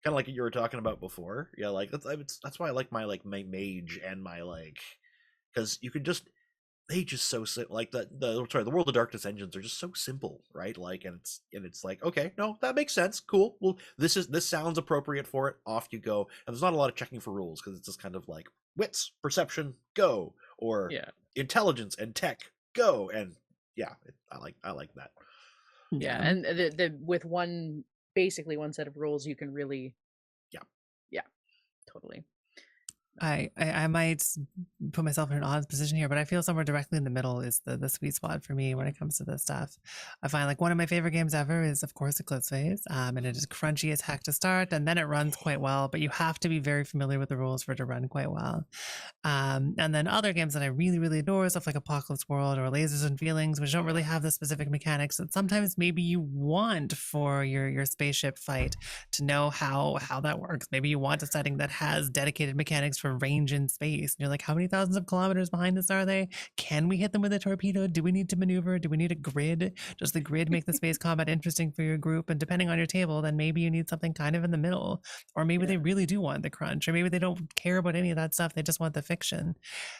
kind of like you were talking about before. Yeah, like that's why I like my mage and my because you could just they just so like the World of Darkness engines are just so simple, right? Like, and it's like, okay, no, that makes sense, cool. Well, this sounds appropriate for it. Off you go, and there's not a lot of checking for rules because it's just kind of like wits, perception, go, or intelligence and tech, go, and yeah, I like that. Yeah, and with basically one set of rules, you can really, yeah, totally. I might put myself in an odd position here, but I feel somewhere directly in the middle is the sweet spot for me when it comes to this stuff. I find like one of my favorite games ever is, of course, Eclipse Phase, and it is crunchy as heck to start, and then it runs quite well, but you have to be very familiar with the rules for it to run quite well. And then other games that I really, really adore, stuff like Apocalypse World or Lasers and Feelings, which don't really have the specific mechanics that sometimes maybe you want for your spaceship fight to know how that works. Maybe you want a setting that has dedicated mechanics for range in space. And you're like, how many thousands of kilometers behind us are they? Can we hit them with a torpedo? Do we need to maneuver? Do we need a grid? Does the grid make the space combat interesting for your group? And depending on your table, then maybe you need something kind of in the middle. Or maybe they really do want the crunch. Or maybe they don't care about any of that stuff. They just want the fiction.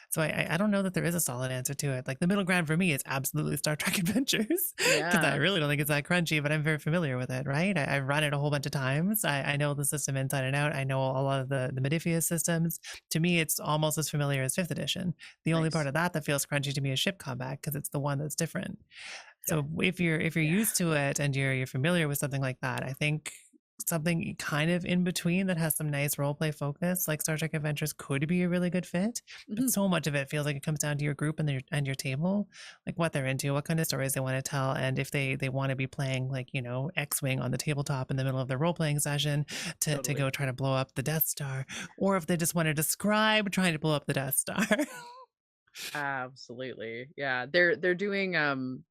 So I don't know that there is a solid answer to it. Like the middle ground for me is absolutely Star Trek Adventures. Because I really don't think it's that crunchy, but I'm very familiar with it, right? I've run it a whole bunch of times. I know the system inside and out. I know a lot of the Modiphius systems. To me, it's almost as familiar as 5th edition. The only part of that feels crunchy to me is ship combat because it's the one that's different. So if you're used to it and you're familiar with something like that, I think something kind of in between that has some nice roleplay focus, like Star Trek Adventures, could be a really good fit. But so much of it feels like it comes down to your group and your table, like what they're into, what kind of stories they want to tell, and if they want to be playing like, you know, X-Wing on the tabletop in the middle of their role-playing session to go try to blow up the Death Star, or if they just want to describe trying to blow up the Death Star. Absolutely. Yeah, they're doing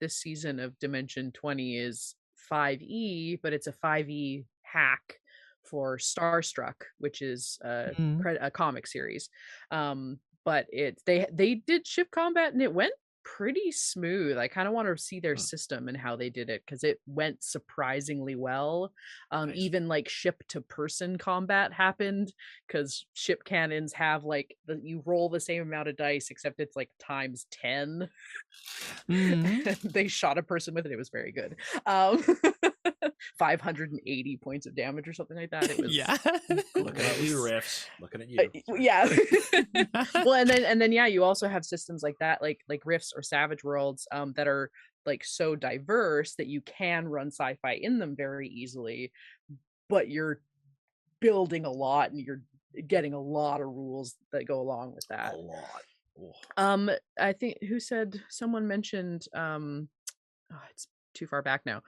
this season of Dimension 20 is 5e, but it's a 5e hack for Starstruck, which is a comic series. But they did ship combat and it went pretty smooth. I kind of want to see their system and how they did it because it went surprisingly well. Nice. Even like ship to person combat happened because ship cannons have like you roll the same amount of dice except it's like times 10. They shot a person with it. It was very good. 580 points of damage or something like that. It was looking at you, Riffs. Looking at you. Well, and then you also have systems like that, like Rifts or Savage Worlds, that are like so diverse that you can run sci-fi in them very easily, but you're building a lot and you're getting a lot of rules that go along with that. A lot. I think someone mentioned it's too far back now.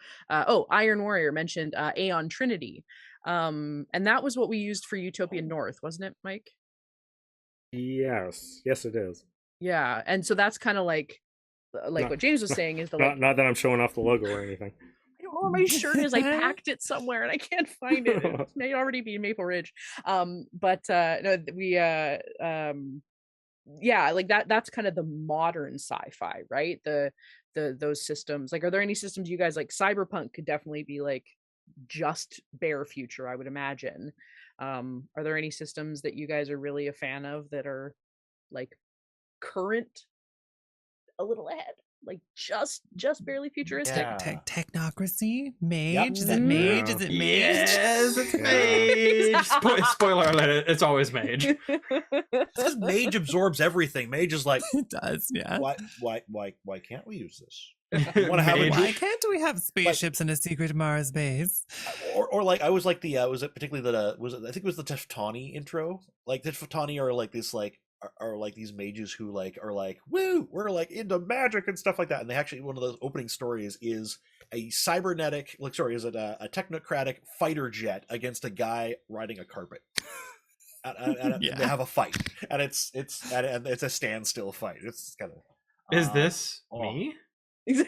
Iron Warrior mentioned Aeon Trinity. And that was what we used for Utopian North, wasn't it, Mike? Yes, it is. Yeah, and so that's kind of like what James was saying is not that I'm showing off the logo or anything. I don't know where my shirt is. I packed it somewhere and I can't find it. It may already be in Maple Ridge. No, we like that's kind of the modern sci-fi, right? Those systems, like, are there any systems you guys like? Cyberpunk could definitely be like just bare future, I would imagine. Are there any systems that you guys are really a fan of that are like current, a little ahead, like just barely futuristic? Technocracy? Mage? Yep. Is it Mage? Is it Mage? Yes, it's Mage. Spoiler alert, it's always Mage. Because Mage absorbs everything. Mage is like, it does, yeah. Why can't we use this? Why can't we have spaceships in a secret Mars base? Or like, I was like was it particularly that I think it was the Teftani intro? Like the Teftani are like this like are like these mages who like are like, woo, we're like into magic and stuff like that. And they actually, one of those opening stories is a a technocratic fighter jet against a guy riding a carpet. And they have a fight, and it's a standstill fight. It's kind of is this me? Is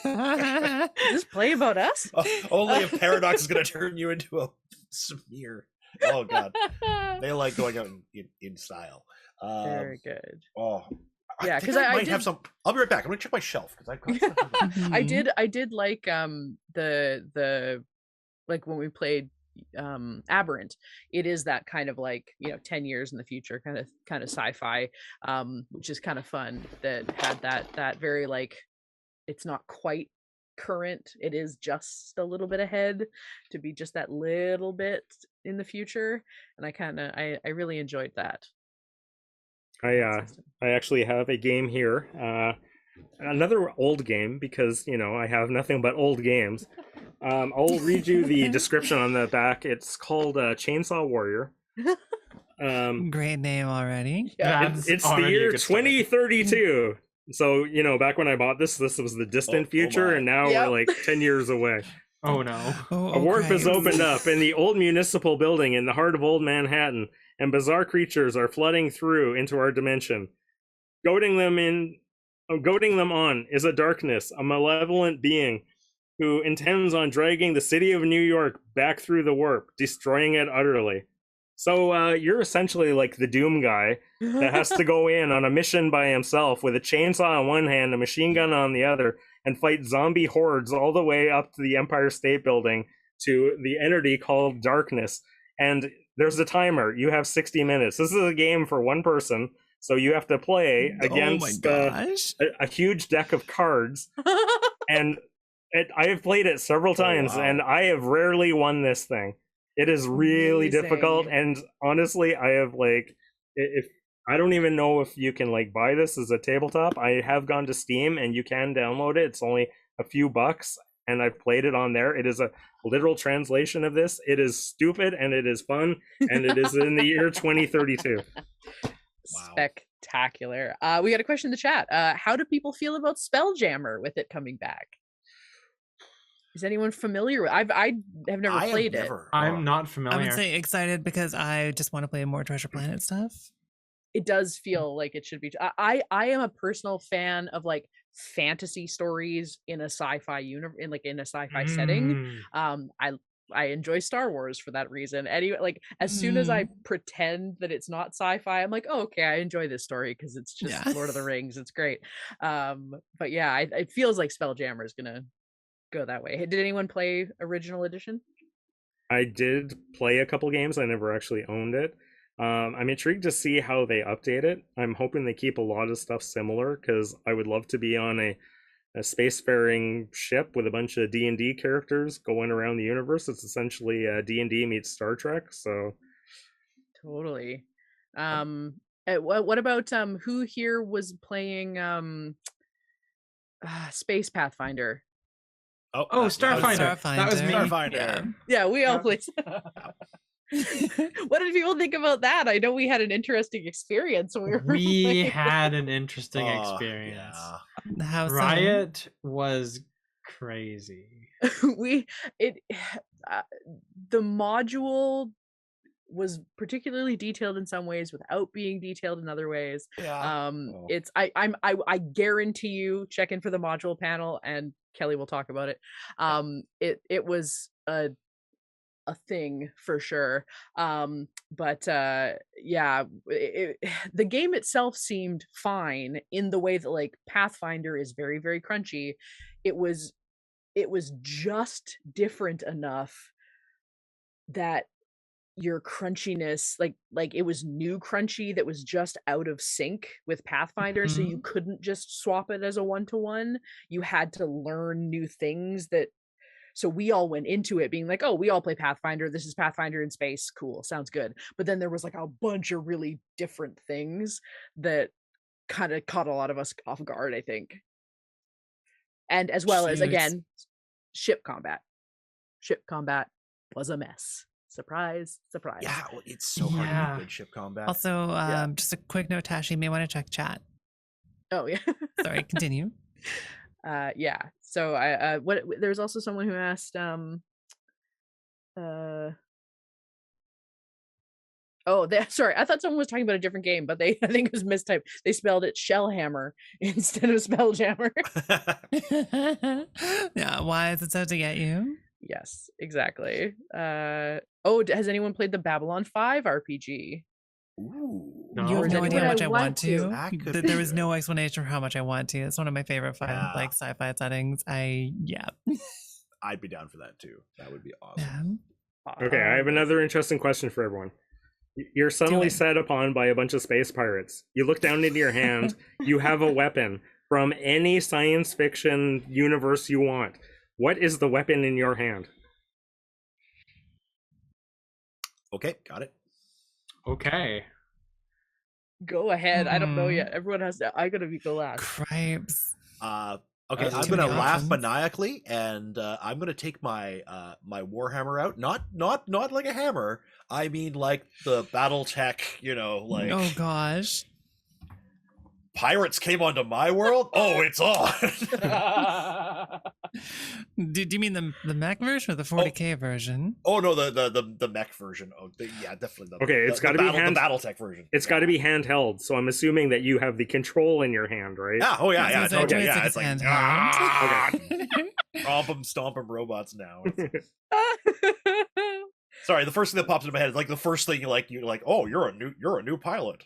this play about us? Only if Paradox is going to turn you into a smear. Oh god, they like going out in style. Very good. Oh yeah, because I might have some. I'll be right back. I'm gonna check my shelf because I've got stuff. I did like the like when we played Aberrant, it is that kind of like, 10 years in the future kind of sci-fi, which is kind of fun, that had that very like, it's not quite current, it is just a little bit ahead, to be just that little bit in the future. And I really enjoyed that. I actually have a game here, another old game, because I have nothing but old games. I'll read you the description on the back. It's called Chainsaw Warrior. Great name already. It's the year 2032. So back when I bought this was the distant future, and now we're like 10 years away. Oh no. A warp has opened up in the old municipal building in the heart of old Manhattan, and bizarre creatures are flooding through into our dimension. Goading them on is a darkness, a malevolent being who intends on dragging the city of New York back through the warp, destroying it utterly. So you're essentially like the Doom guy that has to go in on a mission by himself with a chainsaw on one hand, a machine gun on the other, and fight zombie hordes all the way up to the Empire State Building to the entity called Darkness. And there's a timer. You have 60 minutes. This is a game for one person, so you have to play against a huge deck of cards. And I have played it several times, and I have rarely won this thing. It is really difficult, and honestly, I have if I don't even know if you can buy this as a tabletop. I have gone to Steam, and you can download it. It's only a few bucks, and I've played it on there. It is a literal translation of this. It is stupid, and it is fun, and it is in the year 2032. Wow. Spectacular. We got a question in the chat. How do people feel about Spelljammer with it coming back? Is anyone familiar with? I have never played it. I'm not familiar. I would say excited because I just want to play more Treasure Planet stuff. It does feel like it should be. I am a personal fan of fantasy stories in a sci-fi universe, in a sci-fi setting. I enjoy Star Wars for that reason. Anyway, as soon as I pretend that it's not sci-fi, I'm like, oh, okay, I enjoy this story because it's just Lord of the Rings. It's great. But yeah, it feels like Spelljammer is gonna go that way. Did anyone play original edition? I did play a couple games. I never actually owned it. I'm intrigued to see how they update it. I'm hoping they keep a lot of stuff similar, because I would love to be on a spacefaring ship with a bunch of D&D characters going around the universe. It's essentially D&D meets Star Trek. So totally. What about who here was playing Space Pathfinder? Oh, Starfinder. That was me. Starfinder. Yeah, we all played. What did people think about that? I know we had an interesting experience when we were We had an interesting experience. Yeah. Riot was crazy. The module was particularly detailed in some ways without being detailed in other ways. It's I guarantee you, check in for the module panel and Kelly will talk about it. It was a thing for sure. But the game itself seemed fine in the way that Pathfinder is very, very crunchy. It was just different enough that your crunchiness, it was new crunchy that was just out of sync with Pathfinder, so you couldn't just swap it as a 1-to-1. You had to learn new things so we all went into it being like, oh, we all play Pathfinder. This is Pathfinder in space. Cool. Sounds good. But then there was a bunch of really different things that kind of caught a lot of us off guard, I think. And as well as, again, ship combat. Ship combat was a mess. Surprise, surprise. Yeah, it's so hard to do good ship combat. Also, just a quick note, Tash, you may want to check chat. Oh, yeah. Sorry, continue. So there's also someone who asked sorry, I thought someone was talking about a different game, but I think it was mistyped. They spelled it Shellhammer instead of Spelljammer. Yeah, why is it so to get you? Yes, exactly. Has anyone played the Babylon 5 RPG? Ooh. No. You have no idea how much I want to. There was good. no explanation for how much I want to. It's one of my favorite sci-fi settings. I'd be down for that too. That would be awesome. Okay, I have another interesting question for everyone. You're suddenly it. set upon by a bunch of space pirates. You look down into your hand, you have a weapon from any science fiction universe you want. What is the weapon in your hand? Okay, got it. Okay. Go ahead. I don't know Mhm. yet. Everyone has to. I gotta go last. Cripes. Okay, That's I'm too gonna many laugh options. maniacally, and I'm gonna take my my warhammer out. Not like a hammer. I mean like the BattleTech. Like Oh gosh. pirates came onto my world. Oh, it's on. Do you mean the Mac version or the 40K version? Oh no, the mech version. Oh, yeah, definitely. Okay, it's gotta be the BattleTech version. It's got to be handheld, so I'm assuming that you have the control in your hand, right? Yeah. Oh yeah. I Yeah. was It's gonna say, okay. Yeah. joystick It's is like handheld. romp 'em, stomp 'em robots now. Sorry, the first thing that pops into my head is like the first thing you're like, oh, you're a new pilot.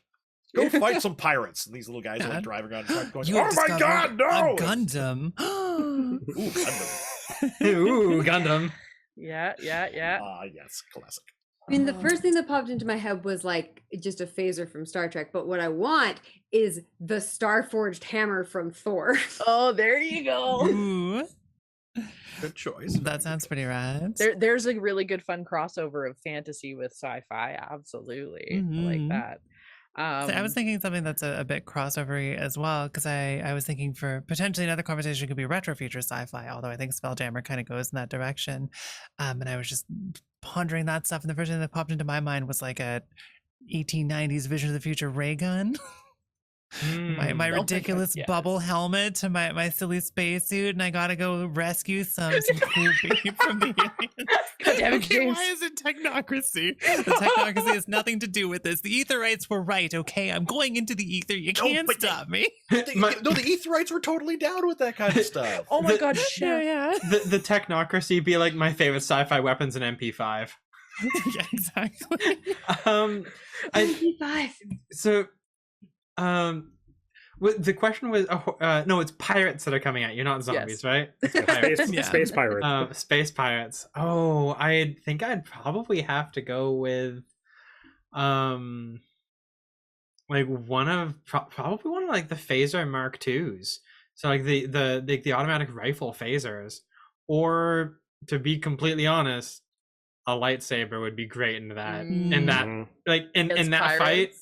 Go fight some pirates. And these little guys are like driving around trucks going, You have oh my god, discovered no! a Gundam. Ooh, Gundam. Ooh, Gundam. Yeah. Yes, classic. I mean, the first thing that popped into my head was like just a phaser from Star Trek, but what I want is the Starforged hammer from Thor. Oh, there you go. Ooh, Good choice. that sounds pretty rad. There's a really good fun crossover of fantasy with sci-fi. Absolutely, I like Mhm. that. So I was Um, thinking something that's a bit crossovery as well, because I was thinking for potentially another conversation could be retro future sci-fi, although I think Spelljammer kind of goes in that direction. And I was just pondering that stuff, and the first thing that popped into my mind was like a 1890s Vision of the Future ray gun. my Mm. God, ridiculous bubble yes. helmet to my silly spacesuit, and I gotta go rescue some cool babe from the aliens. God damn it, Okay, James. why is it technocracy? The technocracy has nothing to do with this. The Etherites were right, okay? I'm going into the ether. You can't but- stop me. No, the Etherites were totally down with that kind of stuff. Oh my The- god, Yeah, Chef. yeah. The technocracy be like my favorite sci-fi weapons in MP5. Yeah, exactly. MP5. So, the question was, no, it's pirates that are coming at you, not zombies, Yes. right? It's pirates. Space, Yeah. space pirate. Space pirates. Oh, I think I'd probably have to go with, like probably one of like the phaser Mark IIs. So like the automatic rifle phasers, or to be completely honest, a lightsaber would be great in that. In that, Mhm. like in Against that fight. pirates.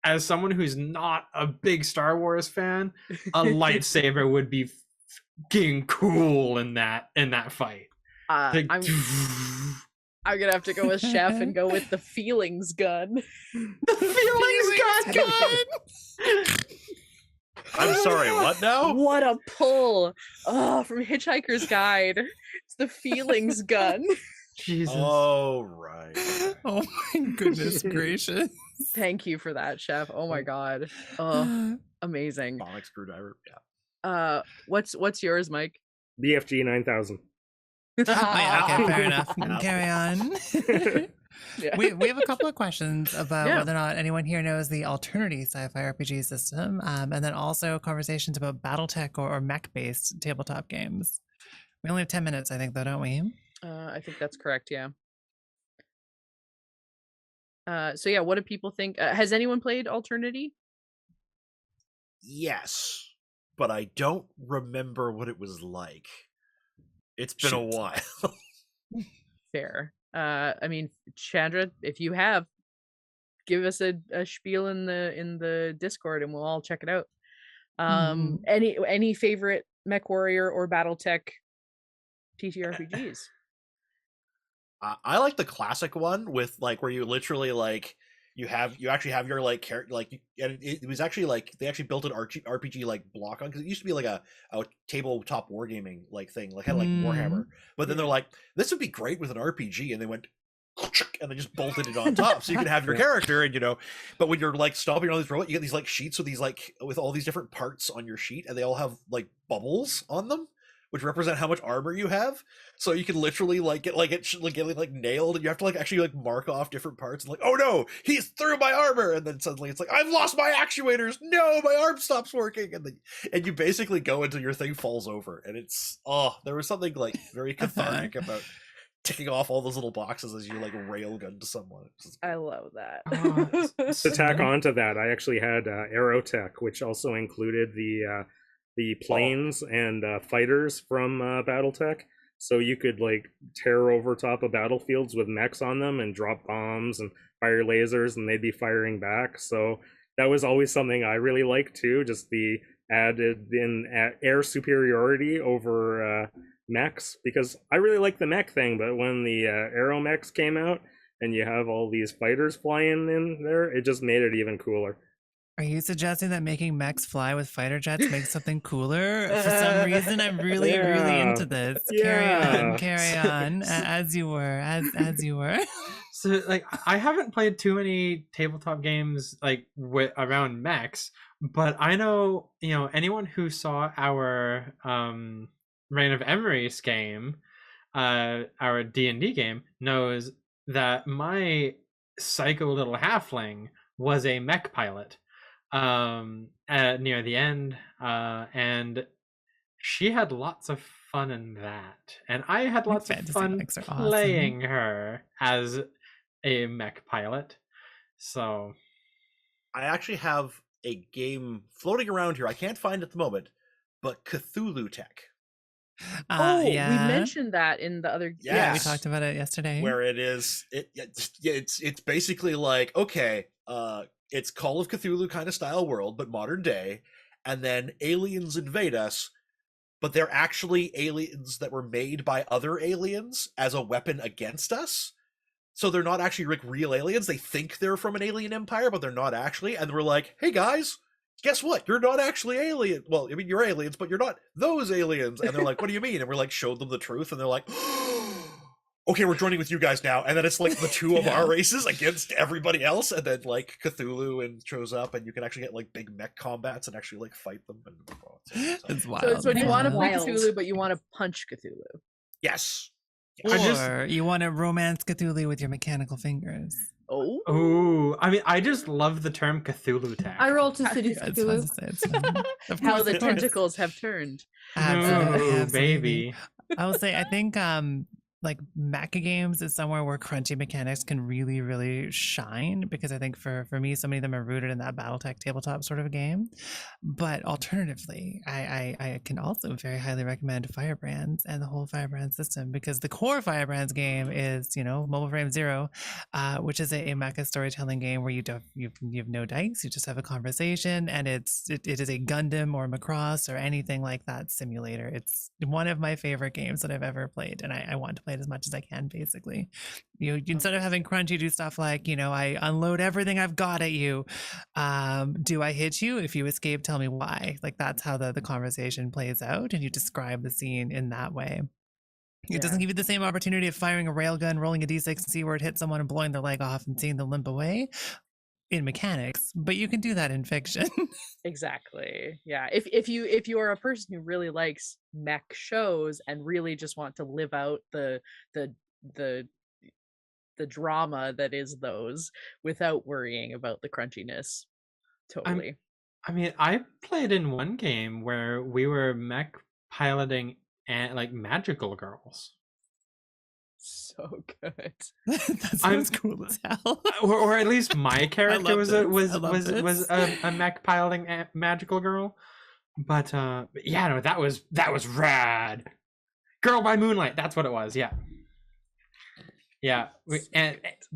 As someone who's not a big Star Wars fan, a lightsaber would be fucking cool in that fight. Like, I'm gonna have to go with Chef and go with the feelings gun. the feelings gun. I'm sorry, what now? What a pull! Oh, from Hitchhiker's Guide. It's the feelings gun. Jesus. Oh, right. Oh my goodness gracious. Thank you for that, Chef. Oh my god. Oh, amazing. Sonic screwdriver. Yeah. What's yours, Mike? BFG 9000. Oh, yeah, okay, fair enough. Carry on. Yeah. We have a couple of questions about Yeah. whether or not anyone here knows the alternative sci-fi RPG system, and then also conversations about BattleTech or mech-based tabletop games. We only have 10 minutes, I think, though, don't we? I think that's correct, yeah. So yeah, what do people think? Has anyone played Alternity? Yes, but I don't remember what it was like. It's been a Shoot. while. Fair. I mean, Chandra, if you have, give us a spiel in the Discord and we'll all check it out. Any favorite Mech Warrior or BattleTech TTRPGs? I like the classic one with like where you literally like you actually have your like character like and it was actually like they actually built an RPG like block on because it used to be like a tabletop wargaming like thing like had like Warhammer, but then they're like this would be great with an RPG and they went and they just bolted it on top so you can have your character and but when you're like stomping all these robots you get these like sheets with these like with all these different parts on your sheet and they all have like bubbles on them which represent how much armor you have, so you can literally like get nailed, and you have to like actually like mark off different parts. And like, oh no, he's through my armor, and then suddenly it's like I've lost my actuators. No, my arm stops working, and you basically go until your thing falls over, and it's there was something like very cathartic about ticking off all those little boxes as you like railgun to someone. I love that. To tack on to that, I actually had Aerotech, which also included the planes and fighters from BattleTech. So you could like tear over top of battlefields with mechs on them and drop bombs and fire lasers, and they'd be firing back. So that was always something I really liked too, just the added in air superiority over mechs, because I really like the mech thing, but when the aero mechs came out and you have all these fighters flying in there, it just made it even cooler. Are you suggesting that making mechs fly with fighter jets makes something cooler? For some reason, I'm really into this. Carry on, as you were, as you were. So, like, I haven't played too many tabletop games like around mechs, but I know, anyone who saw our Reign of Emrys game, our D&D game, knows that my psycho little halfling was a mech pilot near the end, and she had lots of fun in that, and I had lots of fun playing her as a mech pilot. So I actually have a game floating around here. I can't find it at the moment, but Cthulhu Tech. We mentioned that in the other. Yeah, we talked about it yesterday. Where it is, it's basically like, okay, it's Call of Cthulhu kind of style world, but modern day, and then aliens invade us, but they're actually aliens that were made by other aliens as a weapon against us. So they're not actually like real aliens. They think they're from an alien empire, but they're not actually. And we're like, hey guys, guess what? You're not actually alien. Well, I mean, you're aliens, but you're not those aliens. And they're like, what do you mean? And we're like, showed them the truth. And they're like, okay, we're joining with you guys now. And then it's like the two of our races against everybody else. And then like Cthulhu and shows up, and you can actually get like big mech combats and actually like fight them. And it's wild. So it's when you want to play Cthulhu, but you want to punch Cthulhu. Yes. Or you want to romance Cthulhu with your mechanical fingers. Oh, I mean, I just love the term Cthulhu Tech. I roll to seduce Cthulhu. How the tentacles have turned. Absolutely, baby. I will say, I think like mecha games is somewhere where crunchy mechanics can really, really shine, because I think for me, so many of them are rooted in that BattleTech tabletop sort of a game. But alternatively, I can also very highly recommend Firebrands and the whole Firebrand system, because the core Firebrands game is, Mobile Frame Zero, which is a mecha storytelling game where you have no dice, you just have a conversation, and it is a Gundam or Macross or anything like that simulator. It's one of my favorite games that I've ever played, and I want to play it as much as I can, basically. You instead of having Crunchy do stuff like, I unload everything I've got at you. Do I hit you? If you escape, tell me why. Like, that's how the conversation plays out, and you describe the scene in that way. It doesn't give you the same opportunity of firing a railgun, rolling a d6 and see where it hits someone and blowing their leg off and seeing them limp away in mechanics, but you can do that in fiction. Exactly. Yeah. If you are a person who really likes mech shows and really just want to live out the drama that is those without worrying about the crunchiness, totally. I mean, I played in one game where we were mech piloting like magical girls. So good. That sounds cool as hell. Or at least my character was a mech piloting magical girl. But yeah, no, that was rad. Girl by Moonlight, that's what it was. Yeah. Yeah,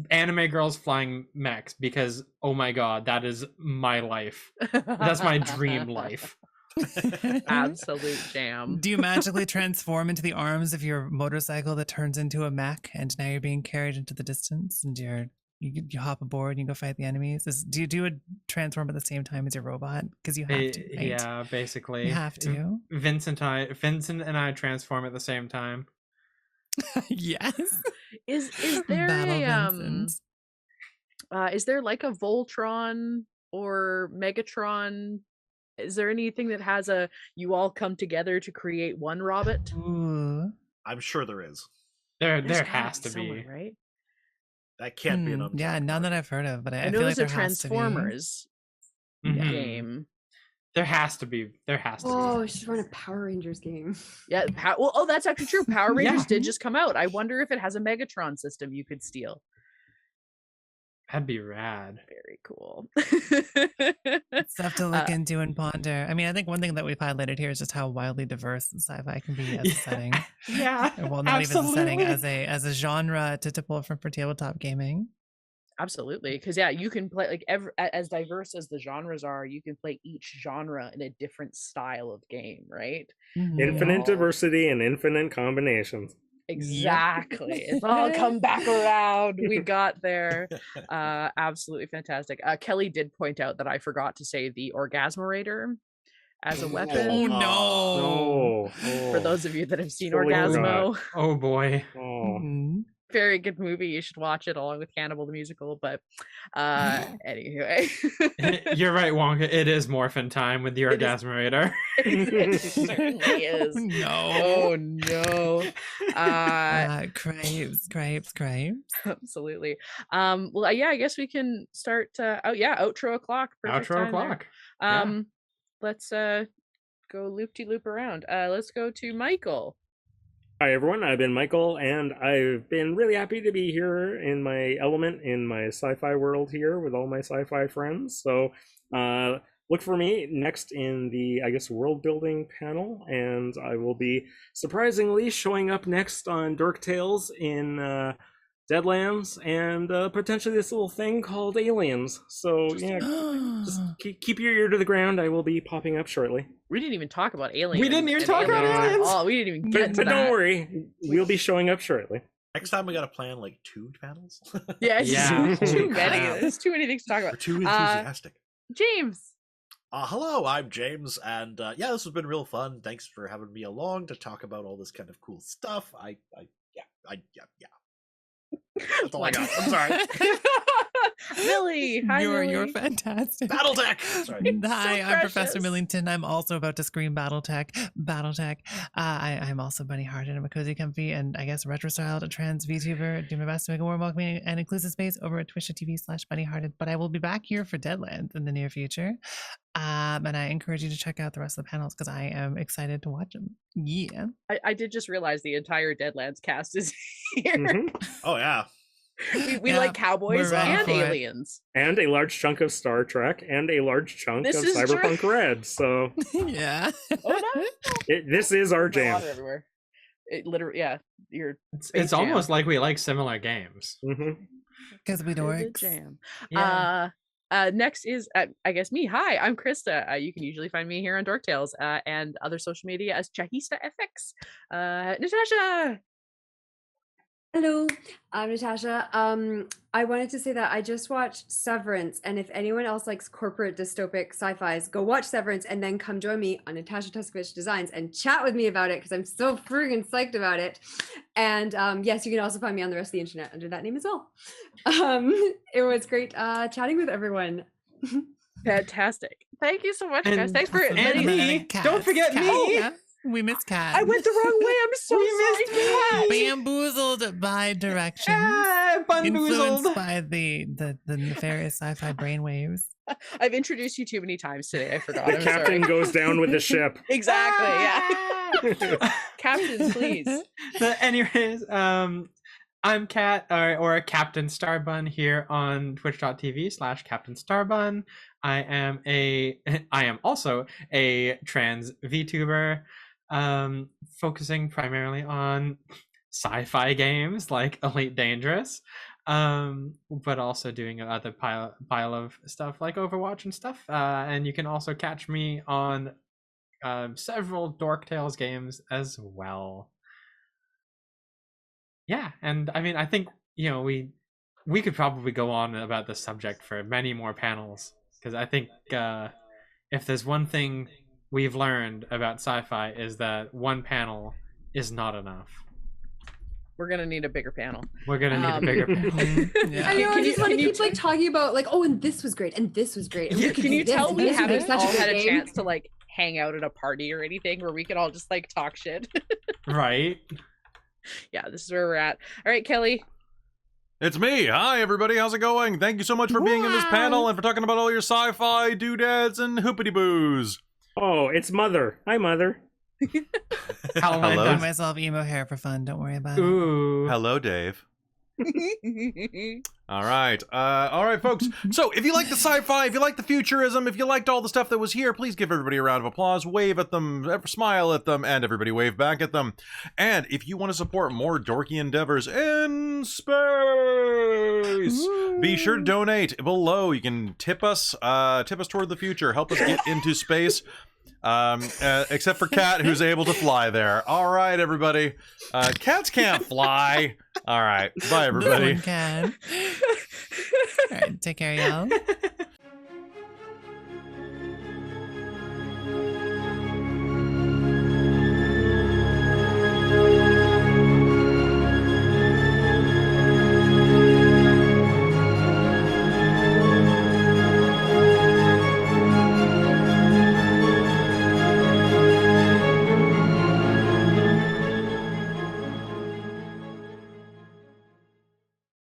anime girls flying mechs, because oh my god, that is my life. That's my dream life. Absolute jam. Do you magically transform into the arms of your motorcycle that turns into a mech, and now you're being carried into the distance, and you hop aboard and you go fight the enemies? Do you transform at the same time as your robot? Because you have to, right? Yeah, basically. You have to. Vincent and I transform at the same time. Yes. Is there is there like a Voltron or Megatron? Is there anything that has you all come together to create one Robot? Ooh. I'm sure there is. There has to be, right? That can't be an yeah, none that I've heard of, but I know feel there's like a there has to be. Transformers game. There has to be. Oh, she's run a Power Rangers game. Yeah. Oh, that's actually true. Power Rangers Yeah. did just come out. I wonder if it has a Megatron system you could steal. That'd be rad. Very cool. Stuff to look into and ponder. I mean, I think one thing that we've highlighted here is just how wildly diverse sci-fi can be as a setting. Yeah. Well, not even as a setting, absolutely. as a genre to pull from for tabletop gaming. Absolutely, because yeah, you can play like as diverse as the genres are, you can play each genre in a different style of game, right? Infinite all- diversity and infinite combinations. Exactly. It's all come back around. We got there. Absolutely fantastic. Kelly did point out that I forgot to say the Orgasmerator as a weapon. Oh no! Oh, For those of you that have seen Totally Orgasmo, Oh boy. oh. Mhm. very good movie. You should watch it along with Cannibal the Musical. But anyway, You're right, Wonka. It is morphin time with the It is. Orgasmerator. it certainly is. No. Oh no. Cripes. Absolutely. Well, yeah, I guess we can start. Outro o'clock. Perfect Outro time there. o'clock. Yeah. Let's go loop around. Let's go to Michael. Hi everyone, I've been Michael, and I've been really happy to be here in my element in my sci-fi world here with all my sci-fi friends. So look for me next in the, I guess, world building panel, and I will be surprisingly showing up next on Dork Tales in Deadlands and potentially this little thing called Aliens. So yeah, just keep your ear to the ground. I will be popping up shortly. We didn't even talk about aliens. We didn't even and talk about at aliens. all. We didn't even get to But that. don't worry, we'll be showing up shortly. Next time we gotta plan like 2 panels. Yeah, it's Yeah. just too many. Wow. There's too many things to talk We're about. too enthusiastic. James. Hello, I'm James, and yeah, this has been real fun. Thanks for having me along to talk about all this kind of cool stuff. Yeah. That's all I got. I'm sorry. Millie. Hi, You're Millie. fantastic. BattleTech. Sorry. Hi, I'm Professor precious. Millington. I'm also about to scream BattleTech. I'm also Bunny Hearted. I'm a cozy, comfy, and I guess retro-styled trans VTuber. Do my best to make a warm, welcoming, and inclusive space over at twitch.tv/Bunny Hearted. But I will be back here for Deadlands in the near future. And I encourage you to check out the rest of the panels because I am excited to watch them. Yeah. I did just realize the entire Deadlands cast is here. Mhm. Oh yeah. We Yeah, like cowboys we're ready and for it. aliens. And a large chunk of Star Trek, and a large chunk This of is true. Cyberpunk Red. So Yeah. Oh no! this is our jam. Water everywhere. It literally, yeah. You're It's Space almost Jam. like we like similar games. Because we the dorks. jam. Yeah. Next is I guess me. Hi, I'm Krista. You can usually find me here on Dork Tales and other social media as Chahista FX. Natasha. Hello, I'm Natasha. I wanted to say that I just watched Severance, and if anyone else likes corporate dystopic sci-fis, go watch Severance and then come join me on Natasha Tuskovich Designs and chat with me about it because I'm so friggin' psyched about it. And yes, you can also find me on the rest of the internet under that name as well. It was great chatting with everyone. Fantastic. Thank you so much, guys. And- Thanks for Awesome. and letting me. Don't forget me. Yeah. We miss Cat. I went the wrong way. I'm so We sorry. missed Kat. Bamboozled by directions. Bamboozled. Influenced by the nefarious sci-fi brainwaves. I've introduced you too many times today. I forgot. The I'm captain sorry. goes down with the ship. Exactly. Yeah. Captain, please. But anyways, I'm Kat or Captain Starbun here on twitch.tv/Captain Starbun. I am also a trans VTuber, focusing primarily on sci-fi games like Elite Dangerous, but also doing other pile of stuff like Overwatch and stuff. And you can also catch me on several Dork Tales games as well. Yeah, and I mean, I think we could probably go on about this subject for many more panels because I think if there's one thing we've learned about sci-fi is that one panel is not enough. We're gonna need a bigger panel. We're gonna need a bigger panel. Yeah. I know, I Can just you- want to can you keep like talking about like, oh, and this was great, and this was great. And Yeah, we could can do you this, tell and we this would be haven't such all good had a game. chance to like hang out at a party or anything where we could all just like talk shit? Right? Yeah, this is where we're at. All right, Kelly. It's me. Hi, everybody. How's it going? Thank you so much for being in this panel and for talking about all your sci-fi doodads and hoopity-boos. Oh, it's Mother. Hi, Mother. How am I I Hello? got done? myself emo hair for fun. Don't worry about it. Ooh. Hello, Dave. All right, folks. So, if you like the sci-fi, if you like the futurism, if you liked all the stuff that was here, please give everybody a round of applause, wave at them, smile at them, and everybody wave back at them. And if you want to support more dorky endeavors in space, be sure to donate below. You can tip us toward the future, help us get into space. Except for Cat, who's able to fly there. All right, everybody. Cats can't fly. All right, bye, everybody. This one can. All right, take care, y'all.